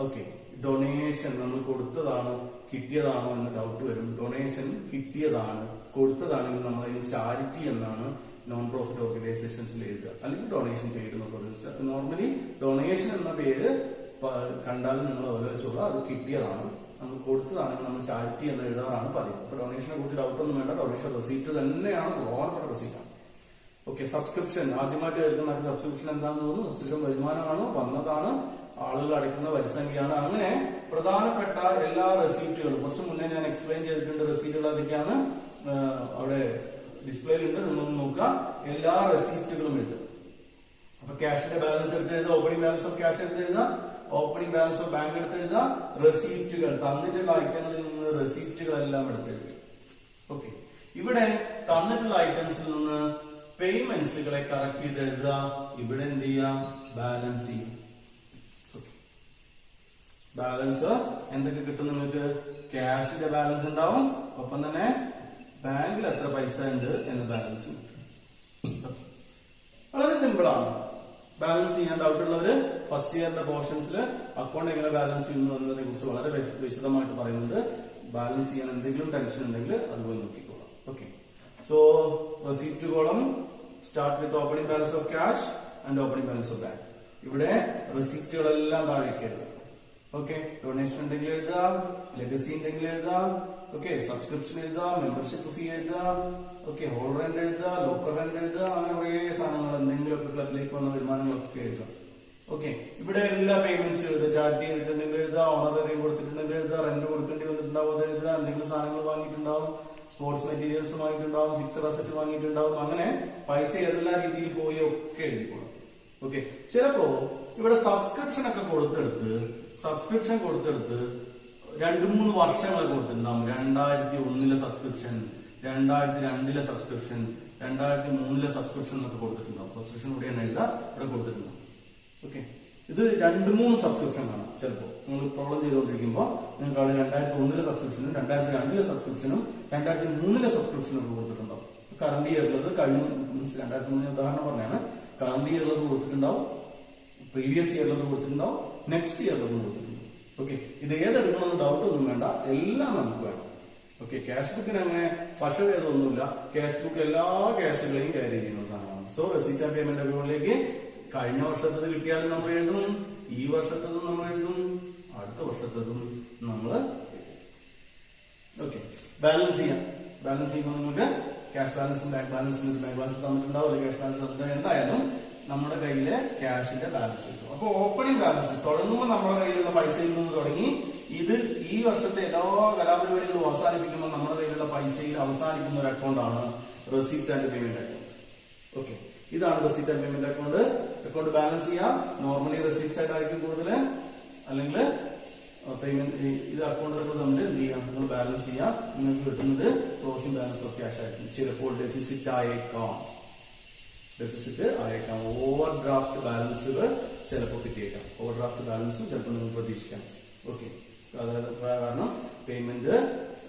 A: ഓക്കെ, ഡൊണേഷൻ നമ്മൾ കൊടുത്തതാണോ കിട്ടിയതാണോ എന്ന് ഡൗട്ട് വരും. ഡൊണേഷൻ കിട്ടിയതാണ്, കൊടുത്തതാണെങ്കിൽ നമ്മൾ അതിന് ചാരിറ്റി എന്നാണ് നോൺ പ്രോഫിറ്റ് ഓർഗനൈസേഷൻസിൽ എഴുതുക, അല്ലെങ്കിൽ ഡൊണേഷൻ പെയ്ഡ് എന്നുള്ളത്. നോർമലി ഡൊണേഷൻ എന്ന പേര് കണ്ടാലും നിങ്ങൾ ആലോചിച്ചോളൂ, അത് കിട്ടിയതാണ്. നമ്മൾ കൊടുത്തതാണെങ്കിൽ നമ്മൾ ചാരിറ്റി എന്ന് എഴുതാറാണ് പതിവ്. അപ്പൊ ഡൊണേഷനെ കുറിച്ച് ഡൗട്ട് ഒന്നും വേണ്ട, ഡൊണേഷൻ റെസീറ്റ് തന്നെയാണ്, പ്രധാനപ്പെട്ട റെസീറ്റാണ്. ഓക്കെ, സബ്സ്ക്രിപ്ഷൻ ആദ്യമായിട്ട് കേൾക്കുന്ന സബ്സ്ക്രിപ്ഷൻ എന്താണെന്ന് തോന്നുന്നു. സബ്സ്ക്രിപ്ഷൻ വരുമാനമാണ്, വന്നതാണ്, ആളുകൾ അടയ്ക്കുന്ന വരിസംഖ്യയാണ്. അങ്ങനെ പ്രധാനപ്പെട്ട എല്ലാ റെസീറ്റുകളും കുറച്ച് മുന്നേ ഞാൻ എക്സ്പ്ലെയിൻ ചെയ്തിട്ടുണ്ട്. റെസീറ്റുകൾ അതൊക്കെയാണ് അവിടെ ഡിസ്പ്ലേയിലുണ്ട്, നിങ്ങൾ നോക്കുക. എല്ലാ റെസിപ്റ്റുകളും ഉണ്ട്. അപ്പൊ ക്യാഷിന്റെ ബാലൻസ് എടുത്ത് എഴുതുക, ഓപ്പണിംഗ് ബാലൻസ് ഓഫ് ക്യാഷ് എടുത്ത് എഴുതുക, ഓപ്പണിംഗ് ബാലൻസ് ഓഫ് ബാങ്ക് എടുത്ത് എഴുതുക, റെസിപ്റ്റുകൾ തന്നിട്ടുള്ള ഐറ്റങ്ങളിൽ നിന്ന് റെസിപ്റ്റുകളെല്ലാം എടുത്ത് എഴുതുക. ഓക്കെ, ഇവിടെ തന്നിട്ടുള്ള ഐറ്റംസിൽ നിന്ന് പേയ്മെന്റ്സുകളെ കറക്റ്റ് ചെയ്ത് എഴുതുക. ഇവിടെ എന്ത് ചെയ്യാം, ബാലൻസ് ചെയ്യും. ബാലൻസ് എന്തൊക്കെ കിട്ടും നിങ്ങൾക്ക്? ക്യാഷിന്റെ ബാലൻസ് ഉണ്ടാവും, ഒപ്പം തന്നെ ബാങ്കിൽ എത്ര പൈസ ഉണ്ട് എന്ന ബാലൻസും. വളരെ സിമ്പിൾ ആണ്. ബാലൻസ് ചെയ്യാൻ ഡൗട്ട് ഉള്ളവര് ഫസ്റ്റ് ഇയറിന്റെ പോർഷൻസിൽ അക്കൗണ്ട് എങ്ങനെ ബാലൻസ് ചെയ്യുന്നു എന്നതിനെ കുറിച്ച് വളരെ വിശദമായിട്ട് പറയുന്നുണ്ട്. ബാലൻസ് ചെയ്യാൻ എന്തെങ്കിലും ടെൻഷൻ ഉണ്ടെങ്കിൽ അതുപോലെ നോക്കിക്കോളാം. Okay, so receipt column start with opening balance of cash and opening balance of bank. ഇവിടെ റെസിപ്റ്റുകളെല്ലാം താഴേക്ക് എഴുതാം. ഓക്കെ, ഡൊണേഷൻ ഉണ്ടെങ്കിൽ എഴുതാം, ലെഗസി ഉണ്ടെങ്കിൽ എഴുതാം, ഓക്കെ, സബ്സ്ക്രിപ്ഷൻ എഴുതാം, മെമ്പർഷിപ്പ് ഫീ എഴുതാം, ഓക്കെ, ഹോൾ റെന്റ് എഴുതാം, ലോക്കർ റെന്റ് എഴുതാം, അങ്ങനെ കുറേ സാധനങ്ങൾ എന്തെങ്കിലുമൊക്കെ ക്ലബിലേക്ക് വന്ന വരുമാനങ്ങളൊക്കെ എഴുതാം. ഓക്കെ, ഇവിടെ എല്ലാ പേയ്മെന്റ്സ് എഴുതാം. ചാർജ് ചെയ്തിട്ടുണ്ടെങ്കിൽ എഴുതാം, ഓണററി കൊടുത്തിട്ടുണ്ടെങ്കിൽ എഴുതാം, റെന്റ് കൊടുക്കേണ്ടി വന്നിട്ടുണ്ടാവും അത് എഴുതാം, എന്തെങ്കിലും സാധനങ്ങൾ വാങ്ങിയിട്ടുണ്ടാവും, സ്പോർട്സ് മെറ്റീരിയൽസ് വാങ്ങിയിട്ടുണ്ടാവും, ഫിക്സഡ് അസറ്റ് വാങ്ങിയിട്ടുണ്ടാവും, അങ്ങനെ പൈസ ഏതെല്ലാം രീതിയിൽ പോയി ഒക്കെ എഴുതിക്കോളും. ഓക്കെ, ചിലപ്പോ ഇവിടെ സബ്സ്ക്രിപ്ഷൻ ഒക്കെ കൊടുത്തെടുത്ത് 2-3 വർഷങ്ങൾ കൊടുത്തിട്ടുണ്ടാവും. 2001 സബ്സ്ക്രിപ്ഷൻ, 2002 സബ്സ്ക്രിപ്ഷൻ, 2003 സബ്സ്ക്രിപ്ഷൻ എന്നൊക്കെ കൊടുത്തിട്ടുണ്ടാവും. സബ്സ്ക്രിപ്ഷൻ കൂടിയാണ് എഴുതാം, ഇവിടെ കൊടുത്തിട്ടുണ്ടാവും. ഓക്കെ, ഇത് 2-3 സബ്സ്ക്രിപ്ഷൻ കാണാം. ചിലപ്പോൾ നിങ്ങൾ പ്രോബ്ലം ചെയ്തുകൊണ്ടിരിക്കുമ്പോൾ നിങ്ങൾക്ക് അവിടെ 2001 സബ്സ്ക്രിപ്ഷനും 2002 സബ്സ്ക്രിപ്ഷനും 2003 സബ്സ്ക്രിപ്ഷനും ഒക്കെ കൊടുത്തിട്ടുണ്ടാവും. കറണ്ട് ഇയറിലത് കഴിഞ്ഞ 2003 ഉദാഹരണം പറഞ്ഞാണ്. കറണ്ട് ഇയറിലത് കൊടുത്തിട്ടുണ്ടാവും, പ്രീവിയസ് ഇയറിലത് കൊടുത്തിട്ടുണ്ടാവും, നെക്സ്റ്റ് ഇയറിലത് കൊടുത്തിട്ടുണ്ടാവും. ഓക്കെ, ഇത് ഏതെടുക്കണമെന്ന് ഡൗട്ട് ഒന്നും വേണ്ട, എല്ലാം നമുക്ക് വേണം. ഓക്കെ, ക്യാഷ് ബുക്കിന് അങ്ങനെ പക്ഷഭേദമൊന്നുമില്ല. ക്യാഷ് ബുക്ക് എല്ലാ ക്യാഷുകളെയും ക്യാരി ചെയ്യുന്ന സാധനമാണ്. സോ റെസിപ്റ്റ് ആൻഡ് പേയ്മെന്റ് അക്കൗണ്ടിലേക്ക് കഴിഞ്ഞ വർഷത്തത് കിട്ടിയാലും നമ്മൾ എഴുതും, ഈ വർഷത്തതും നമ്മൾ എഴുതും, അടുത്ത വർഷത്തതും നമ്മൾ ഓക്കെ. ബാലൻസ് ചെയ്യാം. ബാലൻസ് ചെയ്യുമ്പോൾ നിങ്ങൾക്ക് ക്യാഷ് ബാലൻസും ബാങ്ക് ബാലൻസും ബാങ്ക് ബാലൻസ് തന്നിട്ടുണ്ടാവും, അല്ലെങ്കിൽ ക്യാഷ് ബാലൻസ് തന്നിട്ടുണ്ടാവും. എന്തായാലും നമ്മുടെ കയ്യിലെ ക്യാഷിന്റെ ബാലൻസ് കിട്ടും. അപ്പൊ ഓപ്പണിംഗ് ബാലൻസ് തുടങ്ങുമ്പോൾ നമ്മുടെ കയ്യിലുള്ള പൈസയിൽ നിന്ന് തുടങ്ങി ഇത് ഈ വർഷത്തെ എല്ലാ കലാപരിപാടികളും അവസാനിപ്പിക്കുമ്പോൾ നമ്മുടെ കയ്യിലുള്ള പൈസയിൽ അവസാനിക്കുന്ന ഒരു അക്കൗണ്ടാണ് receipt and payment account. Okay, ഇതാണ് receipt and payment account. Account balance ചെയ്യാം. നോർമലി റെസിപ്റ്റ് സൈഡ് ആയിരിക്കും കൂടുതൽ, അല്ലെങ്കിൽ പേയ്മെന്റ് ഇത് അക്കൗണ്ടുകൾ തമ്മിൽ എന്ത് ചെയ്യാം, നിങ്ങൾ ബാലൻസ് ചെയ്യാം. നിങ്ങൾക്ക് കിട്ടുന്നത് ക്ലോസിംഗ് ബാലൻസ് ഓഫ് ക്യാഷ് ആയിരിക്കും. ചിലപ്പോൾ ഡെഫിസിറ്റ് ആയേക്കാം, ഓവർ ഡ്രാഫ്റ്റ് ബാലൻസുകൾ ചിലപ്പോൾ കിട്ടിയേക്കാം. ഓവർ ഡ്രാഫ്റ്റ് ബാലൻസും ചിലപ്പോൾ നിങ്ങൾ പ്രതീക്ഷിക്കാം. ഓക്കെ, അതായത് കാരണം പേയ്മെന്റ്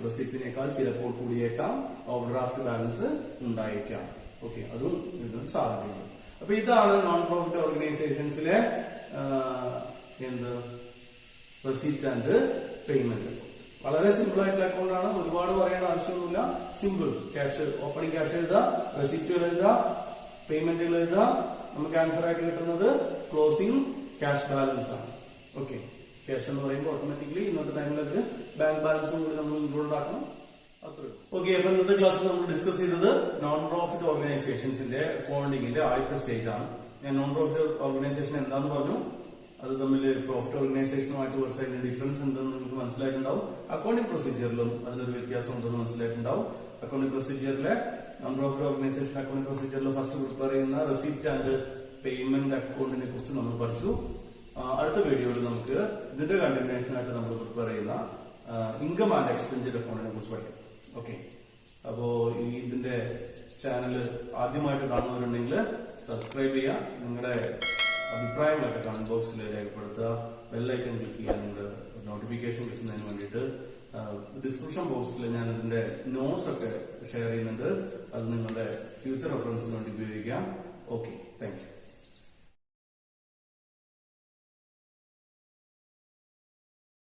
A: റെസിപ്റ്റിനേക്കാൾ ചിലപ്പോൾ കൂടിയേക്കാം, ഓവർ ഡ്രാഫ്റ്റ് ബാലൻസ് ഉണ്ടായേക്കാം. ഓക്കെ, അതും ഇതിന് സാധ്യതയുണ്ട്. അപ്പൊ ഇതാണ് നോൺ പ്രോഫിറ്റ് ഓർഗനൈസേഷൻസിലെ റെസിപ്റ്റ് ആൻഡ് പേയ്മെന്റ്. വളരെ സിമ്പിൾ ആയിട്ടുള്ള അക്കൗണ്ട് ആണ്, ഒരുപാട് പറയേണ്ട ആവശ്യമൊന്നുമില്ല. സിമ്പിൾ. ക്യാഷ്, ഓപ്പണിംഗ് ക്യാഷ് എഴുതുക, റെസിപ്റ്റുകൾ എഴുതുക, പേയ്മെന്റുകൾ എഴുതുക. നമുക്ക് ആൻസർ ആയിട്ട് കിട്ടുന്നത് ക്ലോസിംഗ് ക്യാഷ് ബാലൻസ് ആണ്. ഓക്കെ, ക്യാഷ് എന്ന് പറയുമ്പോൾ ഓട്ടോമാറ്റിക്കലി ഇന്നത്തെ ടൈമിൽ അതിൽ ബാങ്ക് ബാലൻസും കൂടി നമ്മൾ ഇൻക്ലൂഡ് ആക്കണം. അത്രേ. ഓക്കെ, അപ്പൊ ഇന്നത്തെ ക്ലാസ്സിൽ നമ്മൾ ഡിസ്കസ് ചെയ്തത് നോൺ പ്രോഫിറ്റ് ഓർഗനൈസേഷൻസിന്റെ അക്കൗണ്ടിങ്ങിന്റെ ആദ്യത്തെ സ്റ്റേജ് ആണ്. ഞാൻ നോൺ പ്രോഫിറ്റ് ഓർഗനൈസേഷൻ എന്താന്ന് പറഞ്ഞു, അത് തമ്മിൽ പ്രോഫിറ്റ് ഓർഗനൈസേഷനുമായിട്ട് കുറച്ച് അതിന്റെ ഡിഫറൻസ് ഉണ്ടെന്ന് നിങ്ങൾക്ക് മനസ്സിലായിട്ടുണ്ടാവും. അക്കൗണ്ടിംഗ് പ്രൊസീജിയറിലും അതിനൊരു വ്യത്യാസം ഉണ്ടെന്ന് മനസ്സിലായിട്ടുണ്ടാവും. അക്കൗണ്ടിംഗ് പ്രൊസീജിയറിലെ നോൺ പ്രോഫിറ്റ് ഓർഗനൈസേഷൻ അക്കൗണ്ടിംഗ് പ്രൊസീജിയറിൽ ഫസ്റ്റ് പ്രിപ്പയർ ചെയ്യുന്ന റെസിപ്റ്റ് ആൻഡ് പേയ്മെന്റ് അക്കൗണ്ടിനെ കുറിച്ച് നമ്മൾ പഠിച്ചു. അടുത്ത വീഡിയോയിൽ നമുക്ക് ഇതിന്റെ കണ്ടിന്യൂഷൻ ആയിട്ട് നമ്മൾ പ്രിപ്പയർ ചെയ്യുന്ന ഇൻകം ആൻഡ് എക്സ്പെൻഡിച്ചർ അക്കൗണ്ടിനെ കുറിച്ച് പഠിക്കാം. ഓക്കെ, അപ്പോ ഇതിന്റെ ചാനൽ ആദ്യമായിട്ട് കാണുന്നവരുണ്ടെങ്കിൽ സബ്സ്ക്രൈബ് ചെയ്യുക. നിങ്ങളുടെ അഭിപ്രായങ്ങളൊക്കെ കമന്റ് ബോക്സിൽ രേഖപ്പെടുത്തുക. ബെല്ലൈക്കൺ ക്ലിക്ക് ചെയ്യുക നിങ്ങളുടെ നോട്ടിഫിക്കേഷൻ കിട്ടുന്നതിന് വേണ്ടിയിട്ട്. ഡിസ്ക്രിപ്ഷൻ ബോക്സിൽ ഞാൻ ഇതിന്റെ നോട്ട്സ് ഒക്കെ ഷെയർ ചെയ്യുന്നുണ്ട്. അത് നിങ്ങളുടെ ഫ്യൂച്ചർ റെഫറൻസിന് വേണ്ടി ഉപയോഗിക്കാം. Okay, thank you.